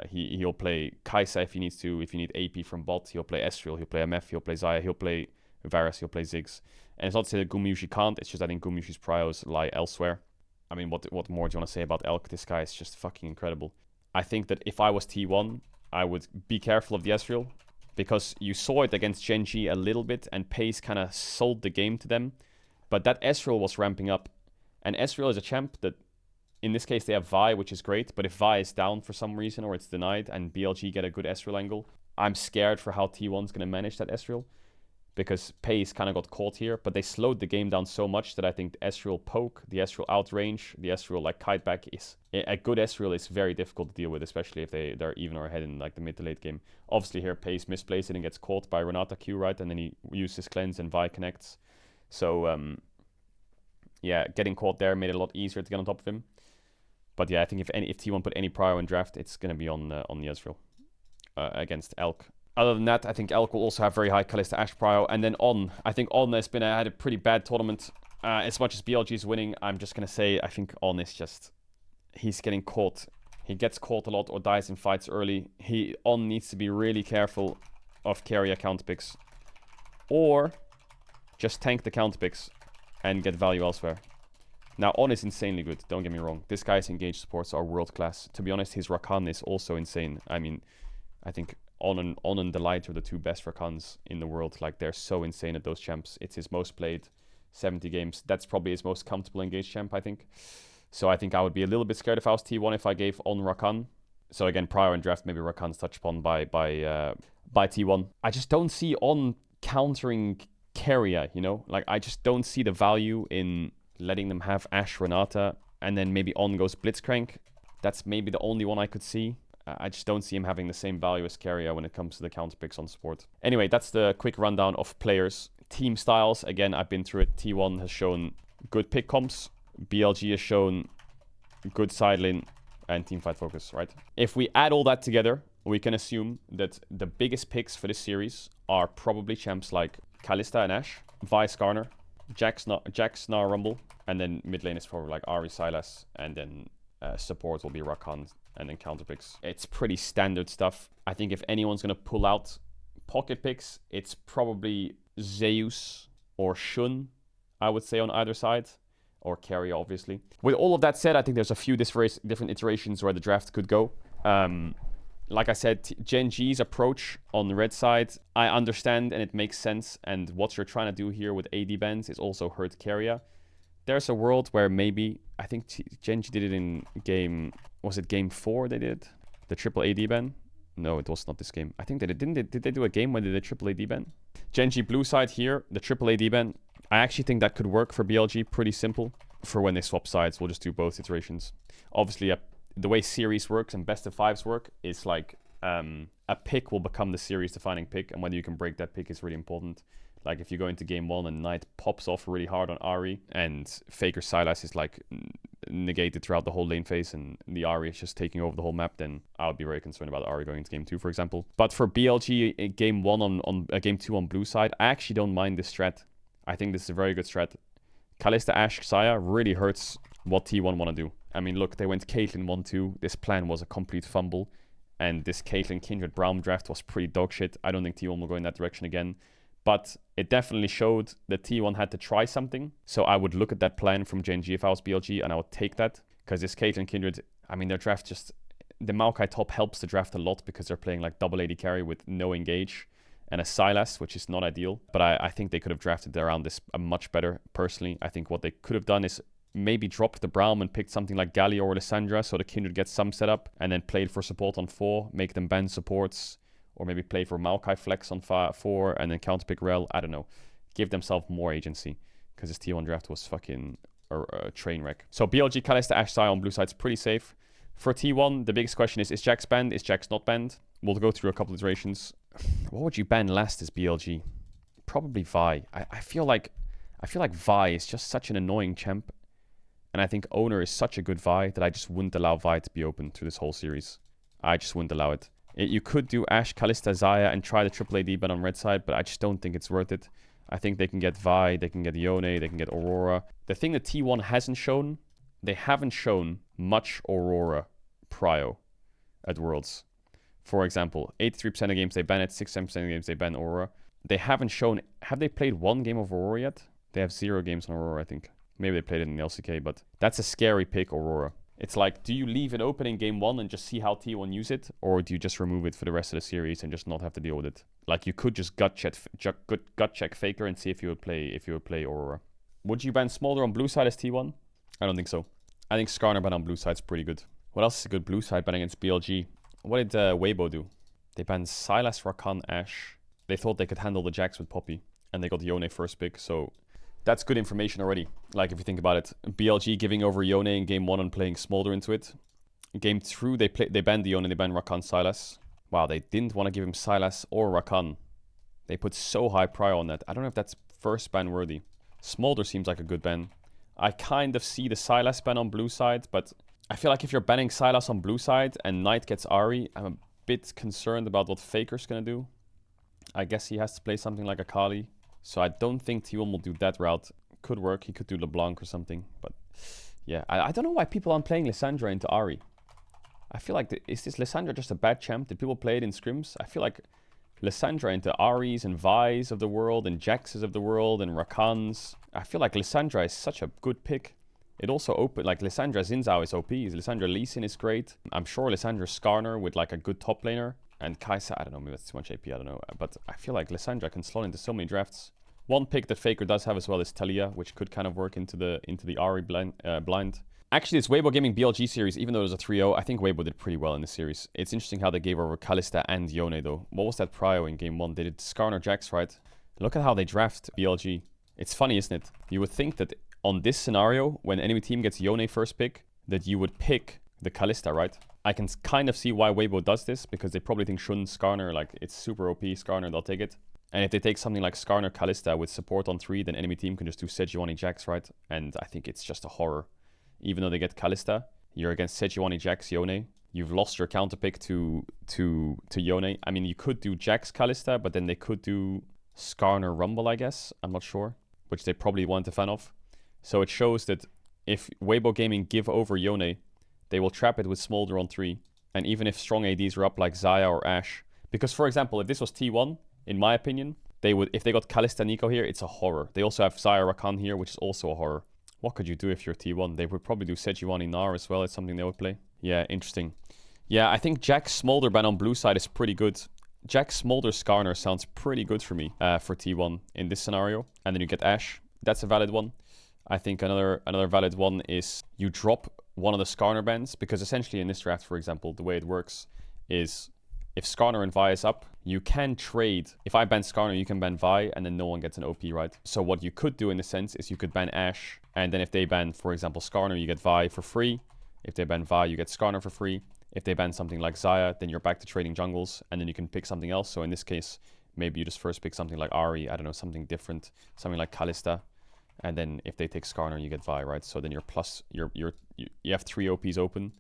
He'll play Kai'Sa if he needs to. If you need AP from bot, he'll play Ezreal, he'll play MF, he'll play Xayah, he'll play Varus, he'll play Ziggs. And it's not to say that Gumyushi can't, it's just I think Gumyushi's prios lie elsewhere. I mean, what more do you want to say about Elk? This guy is just fucking incredible. I think that if I was T1, I would be careful of the Ezreal, because you saw it against Genji a little bit, and Pace kind of sold the game to them. But that Ezreal was ramping up, and Ezreal is a champ that, in this case, they have Vi, which is great, but if Vi is down for some reason, or it's denied, and BLG get a good Ezreal angle, I'm scared for how T1's going to manage that Ezreal, because Pace kind of got caught here, but they slowed the game down so much that I think the Ezreal poke, the Ezreal outrange, the Ezreal like kite back is... A good Ezreal is very difficult to deal with, especially if they're even or ahead in like the mid to late game. Obviously here Pace misplays it and gets caught by Renata Q, right? And then he uses cleanse and Vi connects. So yeah, getting caught there made it a lot easier to get on top of him. But yeah, I think if T1 put any prio in draft, it's going to be on the Ezreal against Elk. Other than that, I think Elk will also have very high Kalista Ashe prio. And then I think On has had a pretty bad tournament. As much as BLG is winning, I'm just going to say I think On is just... He's getting caught He gets caught a lot or dies in fights early. On needs to be really careful of carrier counter picks. Or just tank the counter picks and get value elsewhere. Now, On is insanely good, don't get me wrong. This guy's engaged supports are world class. To be honest, his Rakan is also insane. I mean, I think On and Delight are the 2 best Rakans in the world. Like, they're so insane at those champs. It's his most played, 70 games. That's probably his most comfortable engaged champ, I think. So I think I would be a little bit scared if I was T1 if I gave On Rakan. So again, prior in draft, maybe Rakan's touched upon by T1. I just don't see On countering carrier, you know? Like, I just don't see the value in letting them have Ashe Renata, and then maybe On goes Blitzcrank. That's maybe the only one I could see. I just don't see him having the same value as carrier when it comes to the counter picks on support. Anyway, that's the quick rundown of players. Team styles, again, I've been through it. T1 has shown good pick comps. BLG has shown good side lane and teamfight focus, right? If we add all that together, we can assume that the biggest picks for this series are probably champs like Kalista and Ashe, Vi Skarner, Jax, Gnar, Rumble, and then mid lane is probably like Ahri, Sylas, and then support will be Rakan, and then counter picks. It's pretty standard stuff. I think if anyone's going to pull out pocket picks, it's probably Zeus or Shun, I would say, on either side. Or carry, obviously. With all of that said, I think there's a few different iterations where the draft could go. Like I said, Gen G's approach on the red side, I understand and it makes sense. And what you're trying to do here with AD bans is also hurt carrier. There's a world where maybe, I think Gen G did it in game, was it game 4 they did? The triple AD ban? No, it was not this game. I think they did they do a game when they did triple AD ban? Gen G blue side here, the triple AD ban. I actually think that could work for BLG. Pretty simple. For when they swap sides, we'll just do both iterations. Obviously, the way series works and best of 5s work is like a pick will become the series defining pick, and whether you can break that pick is really important. Like if you go into game 1 and Knight pops off really hard on Ahri and Faker Sylas is like negated throughout the whole lane phase and the Ahri is just taking over the whole map, then I would be very concerned about Ahri going into game 2, for example. But for BLG, game 1 on game 2 on blue side, I actually don't mind this strat. I think this is a very good strat. Kalista Ashe Xayah really hurts what T1 want to do. I mean, look, they went Caitlyn 1-2. This plan was a complete fumble. And this Caitlyn Kindred Braum draft was pretty dog shit. I don't think T1 will go in that direction again. But it definitely showed that T1 had to try something. So I would look at that plan from Gen G if I was BLG, and I would take that. Because this Caitlyn Kindred, I mean, their draft just... The Maokai top helps the draft a lot because they're playing like double AD carry with no engage. And a Sylas, which is not ideal. But I think they could have drafted around this much better, personally. I think what they could have done is maybe dropped the Braum and picked something like Galio or Lissandra so the Kindred gets some setup, and then played for support on 4, make them ban supports, or maybe play for Maokai flex on 4, and then counterpick Rel. I don't know. Give themselves more agency, because this T1 draft was fucking a train wreck. So BLG, Kalista, Ashe, Xayah on blue side's pretty safe. For T1, the biggest question is Jax banned? Is Jax not banned? We'll go through a couple iterations. What would you ban last as BLG? Probably Vi. I feel like Vi is just such an annoying champ. And I think Owner is such a good Vi that I just wouldn't allow Vi to be open through this whole series. I just wouldn't allow it. You could do Ashe, Kalista, Xayah and try the triple AD ban on red side, but I just don't think it's worth it. I think they can get Vi, they can get Yone, they can get Aurora. The thing that T1 hasn't shown, they haven't shown much Aurora prio at Worlds. For example, 83% of games they ban it, 67% of games they ban Aurora. They haven't shown... Have they played one game of Aurora yet? They have 0 games on Aurora, I think. Maybe they played it in the LCK, but that's a scary pick, Aurora. It's like, do you leave it open in game 1 and just see how T1 use it? Or do you just remove it for the rest of the series and just not have to deal with it? Like, you could just gut check Faker and see if you would play Aurora. Would you ban Smolder on blue side as T1? I don't think so. I think Skarner ban on blue side is pretty good. What else is a good blue side ban against BLG? What did Weibo do? They banned Sylas, Rakan, Ashe. They thought they could handle the Jax with Poppy. And they got Yone first pick, so... That's good information already. Like, if you think about it. BLG giving over Yone in game 1 and playing Smolder into it. Game 2, they banned Yone, they banned Rakan, Sylas. Wow, they didn't want to give him Sylas or Rakan. They put so high prio on that. I don't know if that's first ban worthy. Smolder seems like a good ban. I kind of see the Sylas ban on blue side, but... I feel like if you're banning Sylas on blue side and Knight gets Ahri, I'm a bit concerned about what Faker's going to do. I guess he has to play something like Akali. So I don't think T1 will do that route. Could work. He could do LeBlanc or something. But yeah, I don't know why people aren't playing Lissandra into Ahri. I feel like, is this Lissandra just a bad champ? Did people play it in scrims? I feel like Lissandra into Aries and Vi's of the world and Jaxes of the world and Rakans. I feel like Lissandra is such a good pick. It also opened, like Lissandra Xin Zhao is OP. Lissandra Lee Sin is great. I'm sure Lissandra Skarner with like a good top laner. And Kai'Sa, I don't know, maybe that's too much AP, I don't know. But I feel like Lissandra can slot into so many drafts. One pick that Faker does have as well is Talia, which could kind of work into the Ari blind. Actually, this Weibo Gaming BLG series, even though it was a 3-0, I think Weibo did pretty well in this series. It's interesting how they gave over Kalista and Yone, though. What was that prio in game 1? They did Skarner Jax, right? Look at how they draft BLG. It's funny, isn't it? You would think that on this scenario, when enemy team gets Yone first pick, that you would pick the Kalista, right? I can kind of see why Weibo does this, because they probably think Shun, Skarner, like, it's super OP, Skarner, they'll take it. And if they take something like Skarner Kalista with support on 3, then enemy team can just do Sejuani Jax, right? And I think it's just a horror. Even though they get Kalista, you're against Sejuani Jax Yone. You've lost your counter pick to Yone. I mean, you could do Jax Kalista, but then they could do Skarner Rumble, I guess. I'm not sure. Which they probably weren't a fan of. So it shows that if Weibo Gaming give over Yone, they will trap it with Smolder on 3. And even if strong ADs are up like Xayah or Ashe. Because, for example, if this was T1, in my opinion, they would, if they got Kalista Nico here, it's a horror. They also have Xayah Rakan here, which is also a horror. What could you do if you're T1? They would probably do Sejuani Nar as well. It's something they would play. Yeah, interesting. Yeah, I think Jax Smolder ban on blue side is pretty good. Jax Smolder Skarner sounds pretty good for me for T1 in this scenario. And then you get Ashe. That's a valid one. I think another valid one is you drop one of the Skarner bans, because essentially in this draft, for example, the way it works is if Skarner and Vi is up, you can trade. If I ban Skarner, you can ban Vi, and then no one gets an OP, right? So what you could do in a sense is you could ban Ashe, and then if they ban, for example, Skarner, you get Vi for free. If they ban Vi, you get Skarner for free. If they ban something like Xayah, then you're back to trading jungles, and then you can pick something else. So in this case, maybe you just first pick something like Ari, I don't know, something different, something like Kalista. And then if they take Skarner, you get Vi, right? So then you have 3 OPs open,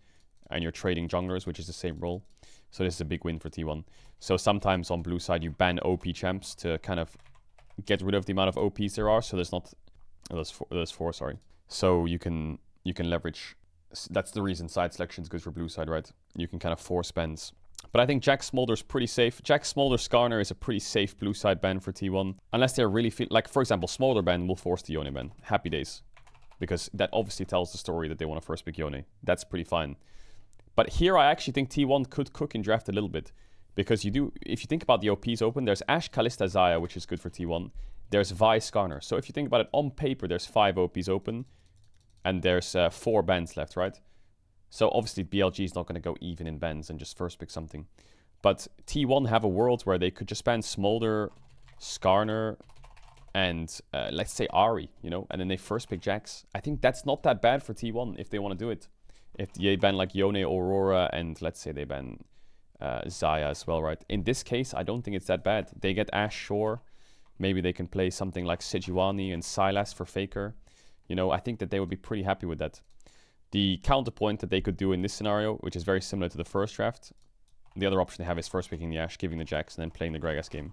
and you're trading junglers, which is the same role. So this is a big win for T1. So sometimes on blue side, you ban OP champs to kind of get rid of the amount of OPs there are. So there's not, there's four, sorry. So you can leverage. That's the reason side selection is good for blue side, right? You can kind of force spends. But I think Jax Smolder is pretty safe. Jax Smolder Skarner is a pretty safe blue side ban for T1. Unless they're really like, for example, Smolder ban will force the Yone ban. Happy days. Because that obviously tells the story that they want to first pick Yone. That's pretty fine. But here I actually think T1 could cook in draft a little bit. Because you do, if you think about the OPs open, there's Ashe, Kalista, Xayah, which is good for T1. There's Vi, Skarner. So if you think about it, on paper, there's 5 OPs open. And there's 4 bans left, right? So obviously BLG is not going to go even in bans and just first pick something. But T1 have a world where they could just ban Smolder, Skarner, and let's say Ari, you know? And then they first pick Jax. I think that's not that bad for T1 if they want to do it. If they ban like Yone, Aurora, and let's say they ban Xayah as well, right? In this case, I don't think it's that bad. They get Ashe Shore. Maybe they can play something like Sejuani and Sylas for Faker. You know, I think that they would be pretty happy with that. The counterpoint that they could do in this scenario, which is very similar to the first draft, the other option they have is first picking the Ashe, giving the Jax, and then playing the Gragas game.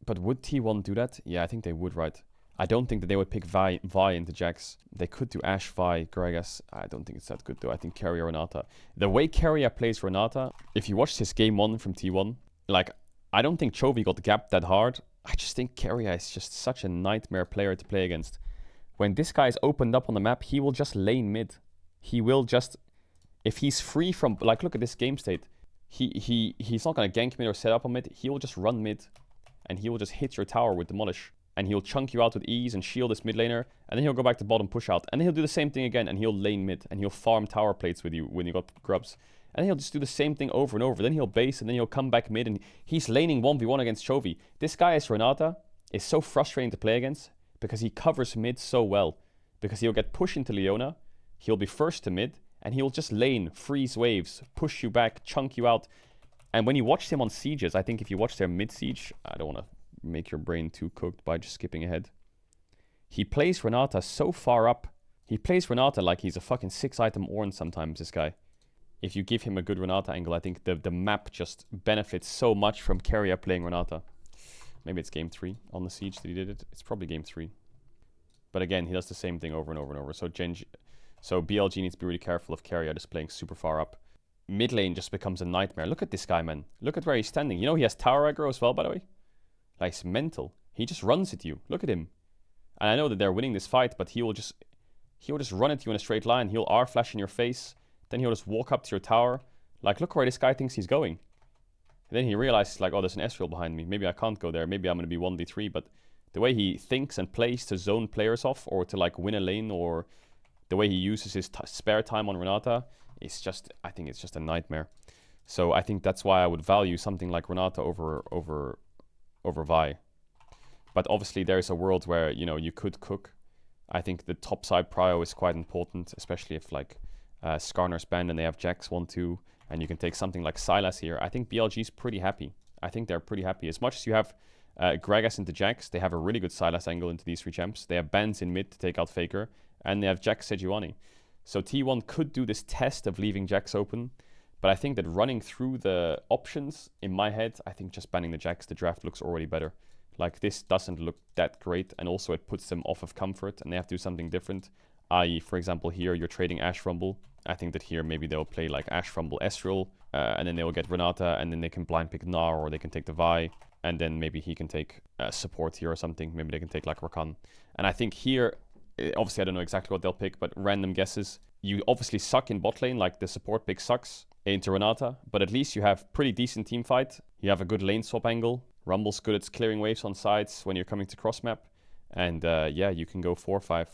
But would T1 do that? Yeah, I think they would, right? I don't think that they would pick Vi into Jax. They could do Ashe, Vi, Gragas. I don't think it's that good, though. I think Keria Renata. The way Keria plays Renata, if you watched his game 1 from T1, like, I don't think Chovy got gapped that hard. I just think Keria is just such a nightmare player to play against. When this guy is opened up on the map, he will just lane mid. He will just, if he's free from, like, look at this game state. He's not going to gank mid or set up on mid. He will just run mid, and he will just hit your tower with Demolish. And he'll chunk you out with ease and shield this mid laner, and then he'll go back to bottom push out. And then he'll do the same thing again, and he'll lane mid, and he'll farm tower plates with you when you got grubs. And he'll just do the same thing over and over. Then he'll base, and then he'll come back mid, and he's laning 1v1 against Chovy. This guy is Renata, is so frustrating to play against, because he covers mid so well. Because he'll get pushed into Leona, he'll be first to mid, and he'll just lane, freeze waves, push you back, chunk you out. And when you watched him on sieges, I think if you watch their mid siege, I don't want to make your brain too cooked by just skipping ahead. He plays Renata so far up. He plays Renata like he's a fucking 6-item Ornn sometimes, this guy. If you give him a good Renata angle, I think the map just benefits so much from Keria playing Renata. Maybe it's game 3 on the siege that he did it. It's probably game 3. But again, he does the same thing over and over and over. So BLG needs to be really careful of Keria just playing super far up. mid lane just becomes a nightmare. Look at this guy, man. Look at where he's standing. You know he has tower aggro as well, by the way? Like, it's mental. He just runs at you. Look at him. And I know that they're winning this fight, but he will just run at you in a straight line. He'll R flash in your face. Then he'll just walk up to your tower. Like, look where this guy thinks he's going. And then he realizes, like, oh, there's an Ezreal behind me. Maybe I can't go there. Maybe I'm going to be 1v3. But the way he thinks and plays to zone players off or to, like, win a lane, or the way he uses his spare time on Renata, is just, I think it's just a nightmare. So I think that's why I would value something like Renata over Vi. But obviously there's a world where, you know, you could cook. I think the top side prio is quite important, especially if, like, Skarner's banned and they have Jax 1-2, and you can take something like Sylas here. I think BLG's pretty happy. I think they're pretty happy. As much as you have Gragas into Jax, they have a really good Sylas angle into these 3 champs. They have bans in mid to take out Faker, and they have Jax Sejuani. So T1 could do this test of leaving Jax open, but I think that running through the options, in my head, I think just banning the Jax, the draft looks already better. Like, this doesn't look that great, and also it puts them off of comfort, and they have to do something different. I.e., for example, here you're trading Ashe Rumble. I think that here maybe they'll play like Ashe Rumble Ezreal, and then they will get Renata, and then they can blind pick Gnar, or they can take the Vi, and then maybe he can take support here or something. Maybe they can take like Rakan. And I think here, obviously I don't know exactly what they'll pick, but random guesses. You obviously suck in bot lane, like the support pick sucks into Renata, but at least you have pretty decent team fight. You have a good lane swap angle. Rumble's good at clearing waves on sides when you're coming to cross map. And yeah, you can go 4-5.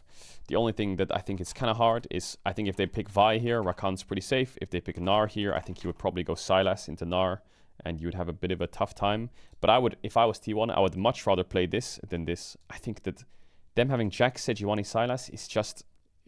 The only thing that I think is kind of hard is, I think if they pick Vi here, Rakan's pretty safe. If they pick Gnar here, I think he would probably go Sylas into Gnar, and you would have a bit of a tough time. But I would, if I was T1, I would much rather play this than this. I think that them having Jax, Sejuani, Sylas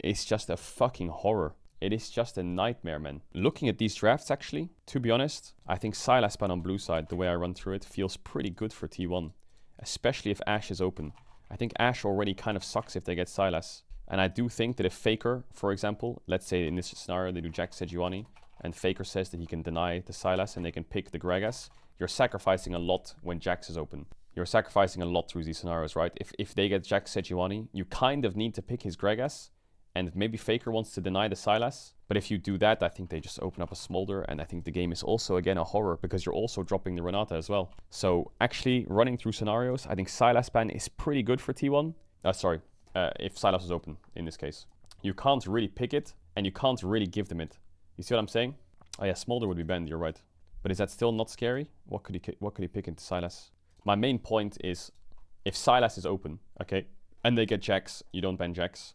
is just a fucking horror. It is just a nightmare, man. Looking at these drafts, actually, to be honest, I think Sylas ban on blue side, the way I run through it, feels pretty good for T1. Especially if Ashe is open. I think Ashe already kind of sucks if they get Sylas. And I do think that if Faker, for example, let's say in this scenario they do Jax Sejuani, and Faker says that he can deny the Sylas and they can pick the Gragas, you're sacrificing a lot when Jax is open. You're sacrificing a lot through these scenarios, right? If they get Jax Sejuani, you kind of need to pick his Gragas, and maybe Faker wants to deny the Sylas. But if you do that, I think they just open up a Smolder, and I think the game is also, again, a horror, because you're also dropping the Renata as well. So, actually, running through scenarios, I think Sylas ban is pretty good for T1. If Sylas is open, in this case. You can't really pick it, and you can't really give them it. You see what I'm saying? Oh yeah, Smolder would be banned, you're right. But is that still not scary? What could he pick into Sylas? My main point is, if Sylas is open, okay, and they get Jax, you don't ban Jax.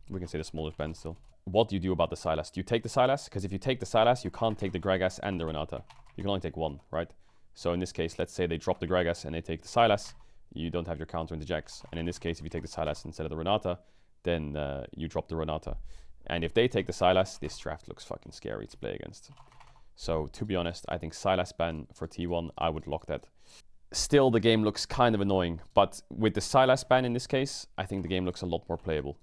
We can say the Smolder's banned still. What do you do about the Sylas? Do you take the Sylas? Because if you take the Sylas, you can't take the Gragas and the Renata. You can only take one, right? So in this case, let's say they drop the Gragas and they take the Sylas, you don't have your counter into Jax. And in this case, if you take the Sylas instead of the Renata, then you drop the Renata. And if they take the Sylas, this draft looks fucking scary to play against. So to be honest, I think Sylas ban for T1, I would lock that. Still, the game looks kind of annoying. But with the Sylas ban in this case, I think the game looks a lot more playable.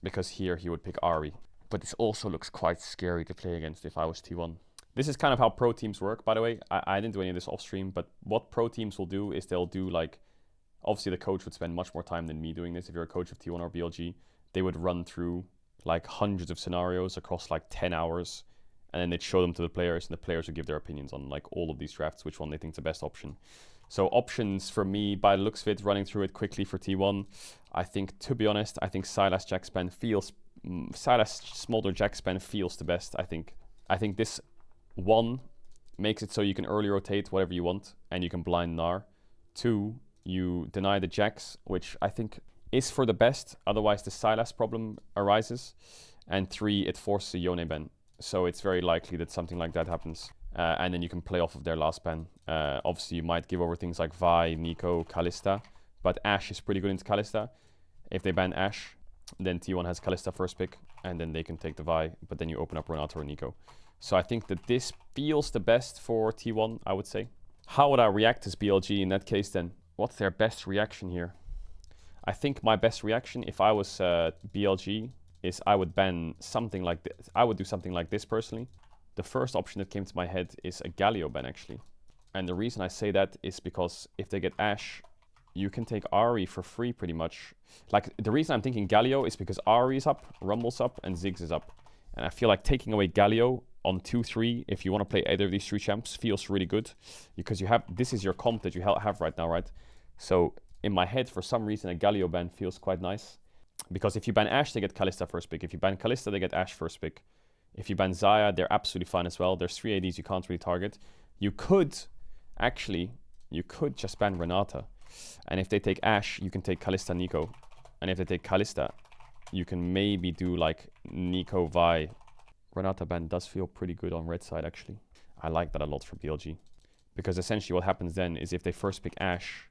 Because here he would pick Ahri. But this also looks quite scary to play against if I was T1. This is kind of how pro teams work, by the way. I didn't do any of this off stream, but what pro teams will do is they'll do like, obviously the coach would spend much more time than me doing this. If you're a coach of T1 or BLG, they would run through like hundreds of scenarios across like 10 hours, and then they'd show them to the players, and the players would give their opinions on like all of these drafts, which one they think is the best option. So options for me, by the looks of it, running through it quickly for T1, I think, to be honest, I think Sylas Jaxpan feels, Sylas Smolder Jaxpan feels the best, I think. I think this one makes it so you can early rotate whatever you want, and you can blind Gnar. 2, you deny the Jax, which I think is for the best, otherwise the Sylas problem arises. And 3, it forces a Yone ban. So it's very likely that something like that happens. And then you can play off of their last ban. Obviously, you might give over things like Vi, Nico, Kalista, but Ashe is pretty good into Kalista. If they ban Ashe, then T1 has Kalista first pick, and then they can take the Vi, but then you open up Renata or Nico. So I think that this feels the best for T1, I would say. How would I react as BLG in that case then? What's their best reaction here? I think my best reaction, if I was BLG, is I would ban something like this. I would do something like this personally. The first option that came to my head is a Galio ban, actually. And the reason I say that is because if they get Ashe, you can take Ahri for free pretty much. Like, the reason I'm thinking Galio is because Ahri is up, Rumble's up, and Ziggs is up. And I feel like taking away Galio on 2-3, if you want to play either of these 3 champs, feels really good. Because you have, this is your comp that you have right now, right? So in my head, for some reason, a Galio ban feels quite nice. Because if you ban Ashe, they get Kalista first pick. If you ban Kalista, they get Ashe first pick. If you ban Xayah, they're absolutely fine as well. There's 3 ADs you can't really target. You could just ban Renata. And if they take Ashe, you can take Kalista Nico. And if they take Kalista, you can maybe do like Nico Vi. Renata ban does feel pretty good on red side, actually. I like that a lot for BLG. Because essentially what happens then is if they first pick Ashe,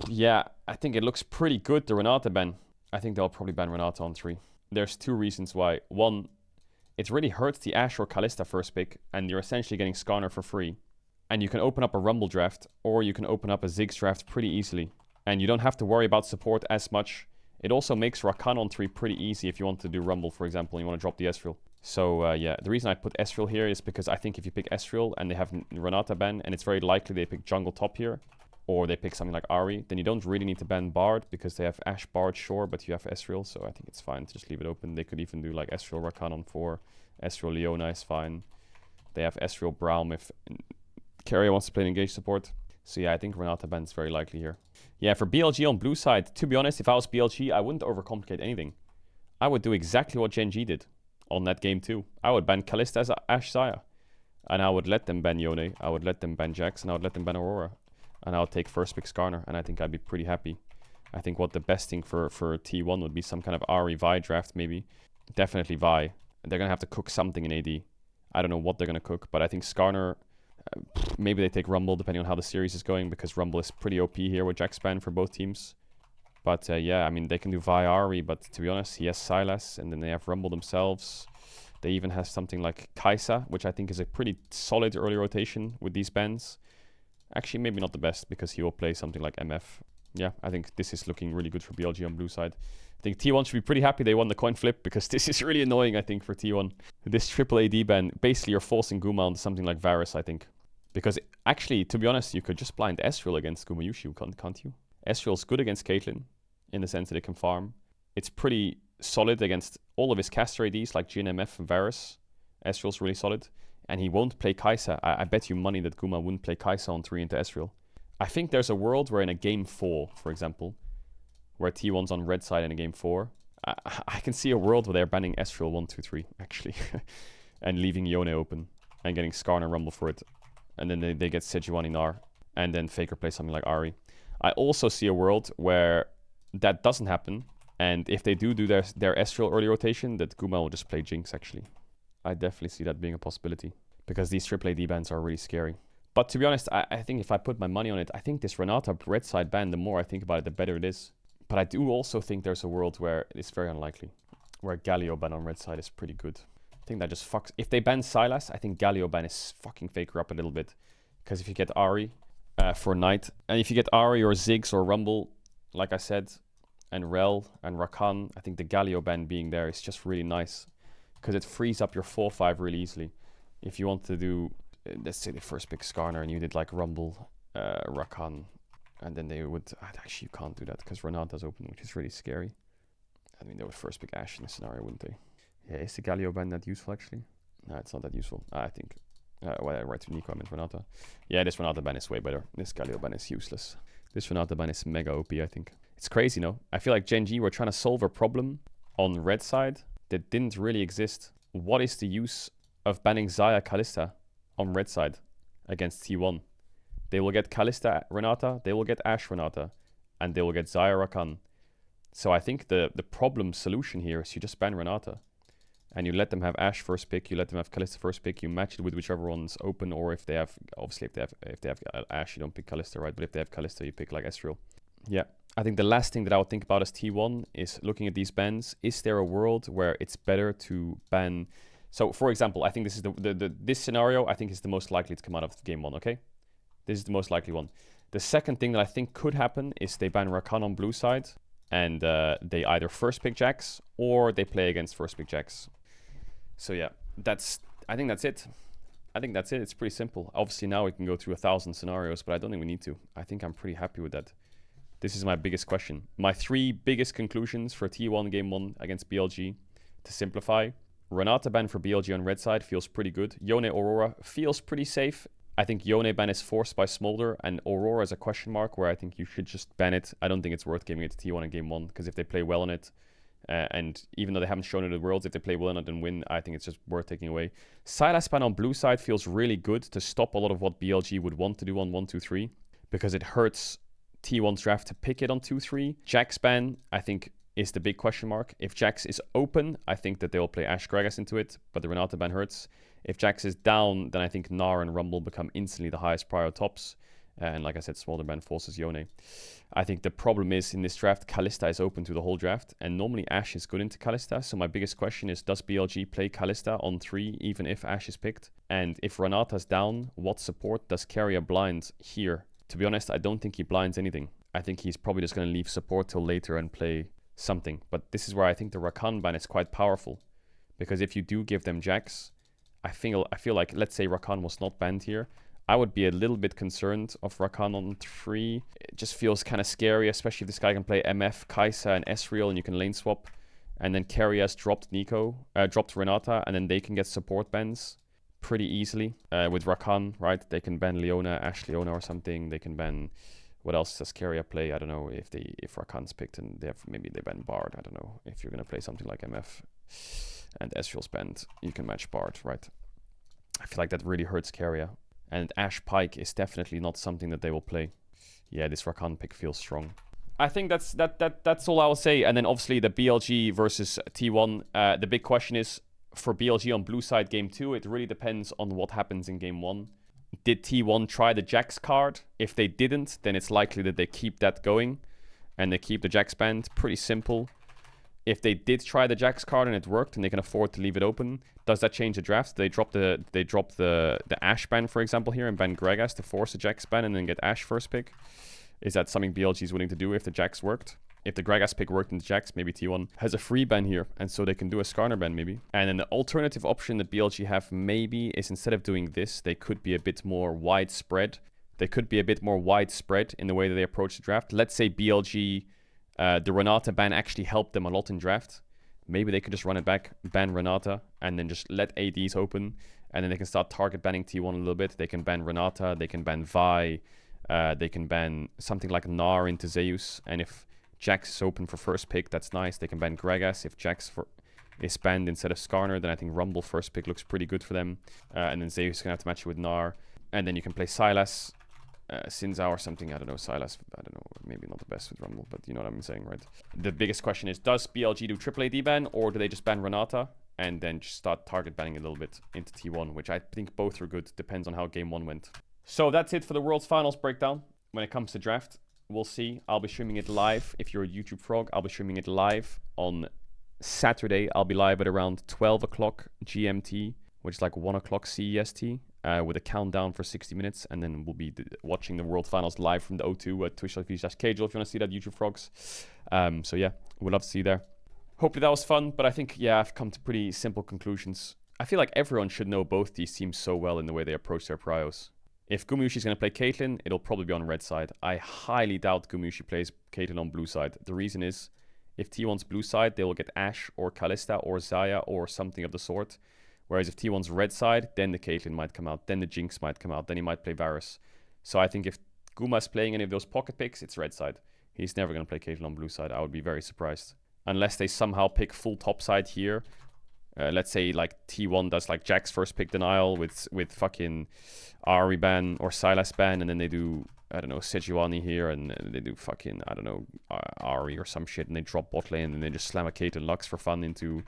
yeah, I think it looks pretty good, the Renata ban. I think they'll probably ban Renata on 3. There's 2 reasons why. One, it really hurts the Ashe or Kalista first pick, and you're essentially getting Skarner for free. And you can open up a Rumble draft, or you can open up a Ziggs draft pretty easily. And you don't have to worry about support as much. It also makes Rakan on 3 pretty easy if you want to do Rumble, for example, and you want to drop the Ezreal. So yeah, the reason I put Ezreal here is because I think if you pick Ezreal and they have Renata ban, and it's very likely they pick jungle top here, or they pick something like Ahri, then you don't really need to ban Bard, because they have Ashe Bard, sure, but you have Ezreal, so I think it's fine to just leave it open. They could even do like Ezreal Rakan on 4, Ezreal Leona is fine. They have Ezreal Braum if Carrier wants to play an engage support. So yeah, I think Renata ban is very likely here. Yeah, for BLG on blue side, to be honest, if I was BLG, I wouldn't overcomplicate anything. I would do exactly what Gen G did on that game too. I would ban Kalista as Ashe Xayah. And I would let them ban Yone, I would let them ban Jax, and I would let them ban Aurora. And I would take first pick Skarner, and I think I'd be pretty happy. I think what the best thing for T1 would be some kind of Ahri Vi draft maybe. Definitely Vi. They're going to have to cook something in AD. I don't know what they're going to cook, but I think Skarner, maybe they take Rumble depending on how the series is going, because Rumble is pretty OP here with Jax ban for both teams. But yeah, I mean, they can do Vi Ahri, but to be honest, he has Sylas, and then they have Rumble themselves. They even have something like Kai'Sa, which I think is a pretty solid early rotation with these bans. Actually, maybe not the best, because he will play something like MF. Yeah, I think this is looking really good for BLG on blue side. I think T1 should be pretty happy they won the coin flip, because this is really annoying, I think, for T1. This triple AD ban, basically you're forcing Guma onto something like Varus, I think. Because actually, to be honest, you could just blind Ezreal against Gumayushi, can't you? Ezreal's good against Caitlyn, in the sense that it can farm. It's pretty solid against all of his caster ADs, like Jhin, MF, and Varus. Ezreal's really solid. And he won't play Kai'Sa. I bet you money that Guma wouldn't play Kai'Sa on 3 into Ezreal. I think there's a world where in a game 4, for example, where T1's on red side in a game 4, I can see a world where they're banning Ezreal 1, 2, 3, actually. And leaving Yone open. And getting Skarner Rumble for it. And then they get Sejuani Nar. And then Faker plays something like Ahri. I also see a world where that doesn't happen. And if they do their Ezreal early rotation, that Guma will just play Jinx, actually. I definitely see that being a possibility. Because these triple AD bans are really scary. But to be honest, I think if I put my money on it, I think this Renata red side ban, the more I think about it, the better it is. But I do also think there's a world where it's very unlikely. Where Galio ban on red side is pretty good. I think that just fucks... If they ban Sylas, I think Galio ban is fucking Faker up a little bit. Because if you get Ahri for Knight, and if you get Ahri or Ziggs or Rumble, like I said, and Rel and Rakan, I think the Galio ban being there is just really nice. Because it frees up your 4-5 really easily. If you want to do, let's say the first pick Skarner and you did like Rumble, Rakan, and then they would, actually you can't do that because Renata's open, which is really scary. I mean, they would first pick Ashe in this scenario, wouldn't they? Yeah, is the Galio ban that useful actually? No, it's not that useful, I think. Well, I write to Nico, I meant Renata. Yeah, this Renata ban is way better. This Galio ban is useless. This Renata ban is mega OP, I think. It's crazy, no? I feel like Gen G were trying to solve a problem on red side that didn't really exist. What is the use of banning Xayah Kalista on red side against T1? They will get Kalista Renata, they will get Ashe Renata, and they will get Xayah Rakan. So I think the problem solution here is you just ban Renata. And you let them have Ashe first pick, you let them have Kalista first pick, you match it with whichever one's open, or if they have, obviously if they have Ashe, you don't pick Kalista, right? But if they have Kalista, you pick like Ezreal. Yeah. I think the last thing that I would think about as T1 is looking at these bans. Is there a world where it's better to ban... So, for example, I think this is this scenario, I think is the most likely to come out of game 1, okay? This is the most likely one. The second thing that I think could happen is they ban Rakan on blue side, and they either first pick Jax, or they play against first pick Jax. So yeah, I think that's it. I think that's it. It's pretty simple. Obviously now we can go through 1,000 scenarios, but I don't think we need to. I think I'm pretty happy with that. This is my biggest question. My 3 biggest conclusions for T1 Game 1 against BLG, to simplify. Renata ban for BLG on red side feels pretty good. Yone Aurora feels pretty safe. I think Yone ban is forced by Smolder, and Aurora is a question mark where I think you should just ban it. I don't think it's worth giving it to T1 in game 1, because if they play well on it, and even though they haven't shown it in the Worlds, if they play well on it and win, I think it's just worth taking away. Sylas ban on blue side feels really good to stop a lot of what BLG would want to do on 1-2-3, because it hurts T1's draft to pick it on 2-3. Jax ban, I think, is the big question mark. If Jax is open, I think that they will play Ashe Gragas into it, but the Renata ban hurts. If Jax is down, then I think Gnar and Rumble become instantly the highest prior tops. And like I said, Smolder ban forces Yone. I think the problem is in this draft, Kalista is open to the whole draft, and normally Ashe is good into Kalista. So my biggest question is, does BLG play Kalista on 3 even if Ashe is picked? And if Renata's down, what support does Carrier blind here? To be honest, I don't think he blinds anything. I think he's probably just going to leave support till later and play something. But this is where I think the Rakan ban is quite powerful, because if you do give them Jax, I feel like, let's say Rakan was not banned here, I would be a little bit concerned of Rakan on 3. It just feels kind of scary, especially if this guy can play MF, Kai'Sa, and Ezreal, and you can lane swap. And then Carry has dropped Renata, and then they can get support bans pretty easily. With Rakan, right? They can ban Leona, Ashe Leona or something. They can ban... What else does Carrier play? I don't know if Rakan's picked and maybe they ban Bard. I don't know. If you're going to play something like MF and Ezreal's banned, you can match Bard, right? I feel like that really hurts Carrier. And Ashe Pike is definitely not something that they will play. Yeah, this Rakan pick feels strong. I think that's all I will say. And then obviously the BLG versus T1. The big question is, for BLG on blue side game 2, it really depends on what happens in game 1. Did T1 try the Jax card? If they didn't, then it's likely that they keep that going and they keep the Jax band. Pretty simple. If they did try the Jax card and it worked and they can afford to leave it open, does that change the draft? They drop the Ashe ban, for example, here and ban Gragas to force a Jax ban and then get Ashe first pick? Is that something BLG is willing to do if the Jax worked? If the Gragas pick worked in the Jax, maybe T1 has a free ban here, and so they can do a Skarner ban maybe. And then the alternative option that BLG have maybe is, instead of doing this, they could be a bit more widespread. They could be a bit more widespread in the way that they approach the draft. Let's say BLG, the Renata ban actually helped them a lot in draft. Maybe they could just run it back, ban Renata, and then just let ADs open, and then they can start target banning T1 a little bit. They can ban Renata, they can ban Vi, they can ban something like Gnar into Zeus, and if Jax is open for first pick, that's nice. They can ban Gragas. If Jax is banned instead of Skarner, then I think Rumble first pick looks pretty good for them. And then Zeus is going to have to match it with Gnar. And then you can play Sylas, Sinzao or something. I don't know, Sylas, I don't know, maybe not the best with Rumble, but you know what I'm saying, right? The biggest question is, does BLG do triple AD ban, or do they just ban Renata and then just start target banning a little bit into T1, which I think both are good. Depends on how game 1 went. So that's it for the World's Finals breakdown. When it comes to draft, we'll see. I'll be streaming it live. If you're a YouTube frog, I'll be streaming it live on Saturday. I'll be live at around 12 o'clock GMT, which is like 1 o'clock CEST, with a countdown for 60 minutes. And then we'll be watching the World Finals live from the O2 at twitch.tv/Caedrel if you want to see that, YouTube frogs. So yeah, we'd love to see you there. Hopefully that was fun, but I think, yeah, I've come to pretty simple conclusions. I feel like everyone should know both these teams so well in the way they approach their prios. If Gumayusi is going to play Caitlyn, it'll probably be on red side. I highly doubt Gumayusi plays Caitlyn on blue side. The reason is, if T1's blue side, they will get Ashe or Kalista or Xayah or something of the sort. Whereas if T1's red side, then the Caitlyn might come out, then the Jinx might come out, then he might play Varus. So I think if Guma's playing any of those pocket picks, it's red side. He's never going to play Caitlyn on blue side. I would be very surprised. Unless they somehow pick full top side here. Let's say like T1 does like Jax first pick denial with fucking Ahri ban or Sylas ban, and then they do, I don't know, Sejuani here, and they do fucking, I don't know, Ahri or some shit, and they drop bot lane, and they just slam a Caitlyn Lux for fun into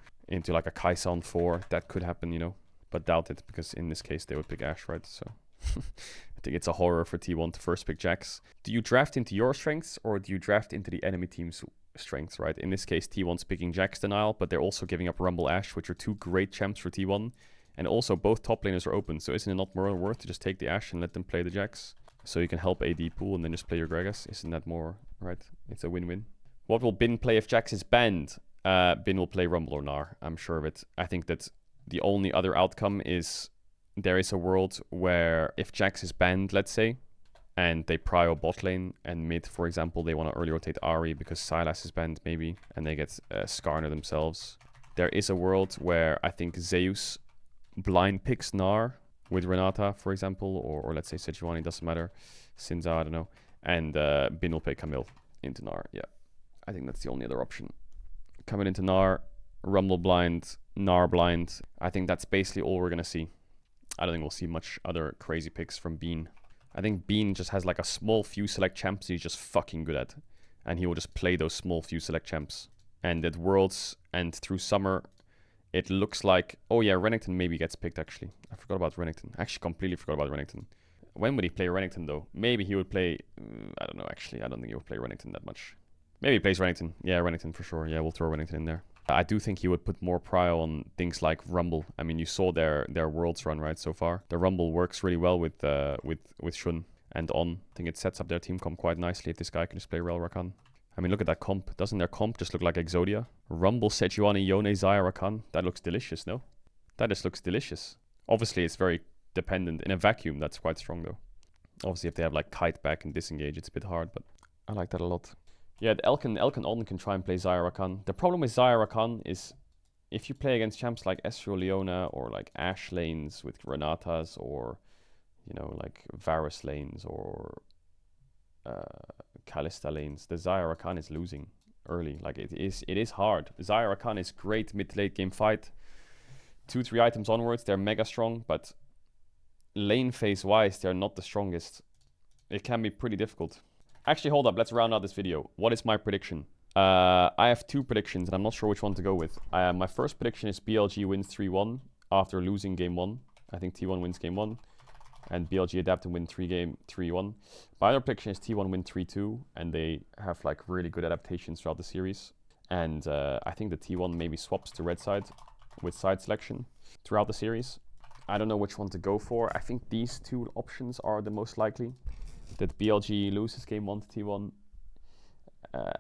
like a Kai'Sa on 4. That could happen, you know, but doubt it, because in this case they would pick Ashe, right? So I think it's a horror for T1 to first pick Jax. Do you draft into your strengths, or do you draft into the enemy team's strengths, right? In this case, T1's picking Jax denial, but they're also giving up Rumble Ashe, which are 2 great champs for T1. And also both top laners are open, so isn't it not more worth to just take the Ashe and let them play the Jax? So you can help AD pool and then just play your Gragas. Isn't that more, right? It's a win-win. What will Bin play if Jax is banned? Bin will play Rumble or Gnar, I'm sure of it. I think that the only other outcome is there is a world where if Jax is banned, let's say, and they prio bot lane and mid, for example, they want to early rotate Ahri because Sylas is banned maybe, and they get Skarner themselves. There is a world where I think Zeus blind picks Gnar with Renata, for example, or let's say Sejuani, doesn't matter. Sinza, I don't know. And Bin will play Camille into Gnar. Yeah, I think that's the only other option. Coming into Gnar, Rumble blind, Gnar blind. I think that's basically all we're going to see. I don't think we'll see much other crazy picks from Bean. I think Bean just has like a small few select champs he's just fucking good at. And he will just play those small few select champs. And at Worlds and through Summer, it looks like... Oh yeah, Renekton maybe gets picked actually. I forgot about Renekton. Actually completely forgot about Renekton. When would he play Renekton though? Maybe he would play... I don't know actually. I don't think he would play Renekton that much. Maybe he plays Renekton. Yeah, Renekton for sure. Yeah, we'll throw Renekton in there. I do think he would put more prio on things like Rumble. I mean, you saw their Worlds run, right, so far. The Rumble works really well with Shun and On. I think it sets up their team comp quite nicely if this guy can just play Rel Rakan. I mean, look at that comp. Doesn't their comp just look like Exodia? Rumble, Sejuani, Yone, Xayah, Rakan. That looks delicious, no? That just looks delicious. Obviously, it's very dependent. In a vacuum, that's quite strong, though. Obviously, if they have, like, Kite back and Disengage, it's a bit hard, but I like that a lot. Yeah, the Elk and On can try and play Xayah Rakan. The problem with Xayah Rakan is if you play against champs like Ezreal Leona or like Ashe lanes with Renatas or, you know, like Varus lanes or Kalista lanes, the Xayah Rakan is losing early. Like it is hard. Xayah Rakan is great mid to late game fight. 2-3 items onwards, they're mega strong, but lane phase wise, they're not the strongest. It can be pretty difficult. Actually, hold up. Let's round out this video. What is my prediction? I have two predictions, and I'm not sure which one to go with. My first prediction is BLG wins 3-1 after losing game 1. I think T1 wins game 1, and BLG adapt and win 3-1. My other prediction is T1 win 3-2, and they have like really good adaptations throughout the series. And I think the T1 maybe swaps to red side with side selection throughout the series. I don't know which one to go for. I think these two options are the most likely. That BLG loses game 1 to T1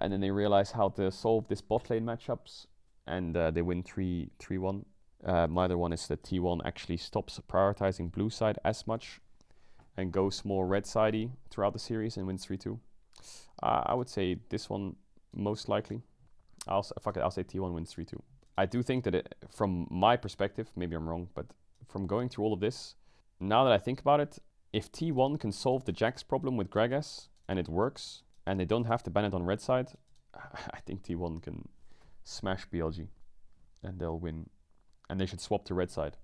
and then they realize how to solve this bot lane matchups and they win 3-1. My other one is that T1 actually stops prioritizing blue side as much and goes more red sidey throughout the series and wins 3-2. I would say this one most likely. I'll say T1 wins 3-2. I do think that from my perspective, maybe I'm wrong, but from going through all of this, now that I think about it, if T1 can solve the Jax problem with Gragas, and it works, and they don't have to ban it on red side, I think T1 can smash BLG, and they'll win. And they should swap to red side.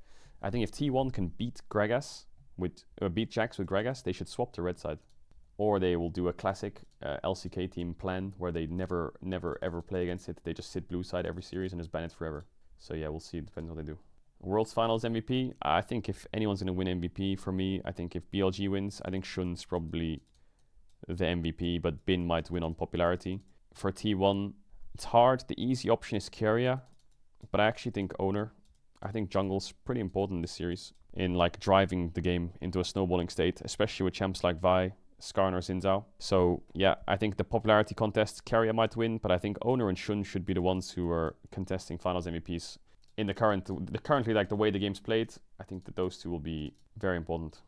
I think if T1 can beat Gragas, beat Jax with Gragas, they should swap to red side. Or they will do a classic LCK team plan, where they never ever play against it. They just sit blue side every series and just ban it forever. So yeah, we'll see. It depends what they do. World's Finals MVP, I think if anyone's going to win MVP for me, I think if BLG wins, I think Shun's probably the MVP, but Bin might win on popularity. For T1, it's hard. The easy option is Keria, but I actually think Owner. I think jungle's pretty important in this series in like driving the game into a snowballing state, especially with champs like Vi, Skarner, Xin. So yeah, I think the popularity contest, Keria might win, but I think Owner and Shun should be the ones who are contesting Finals MVPs. In currently like the way the game's played, I think that those two will be very important.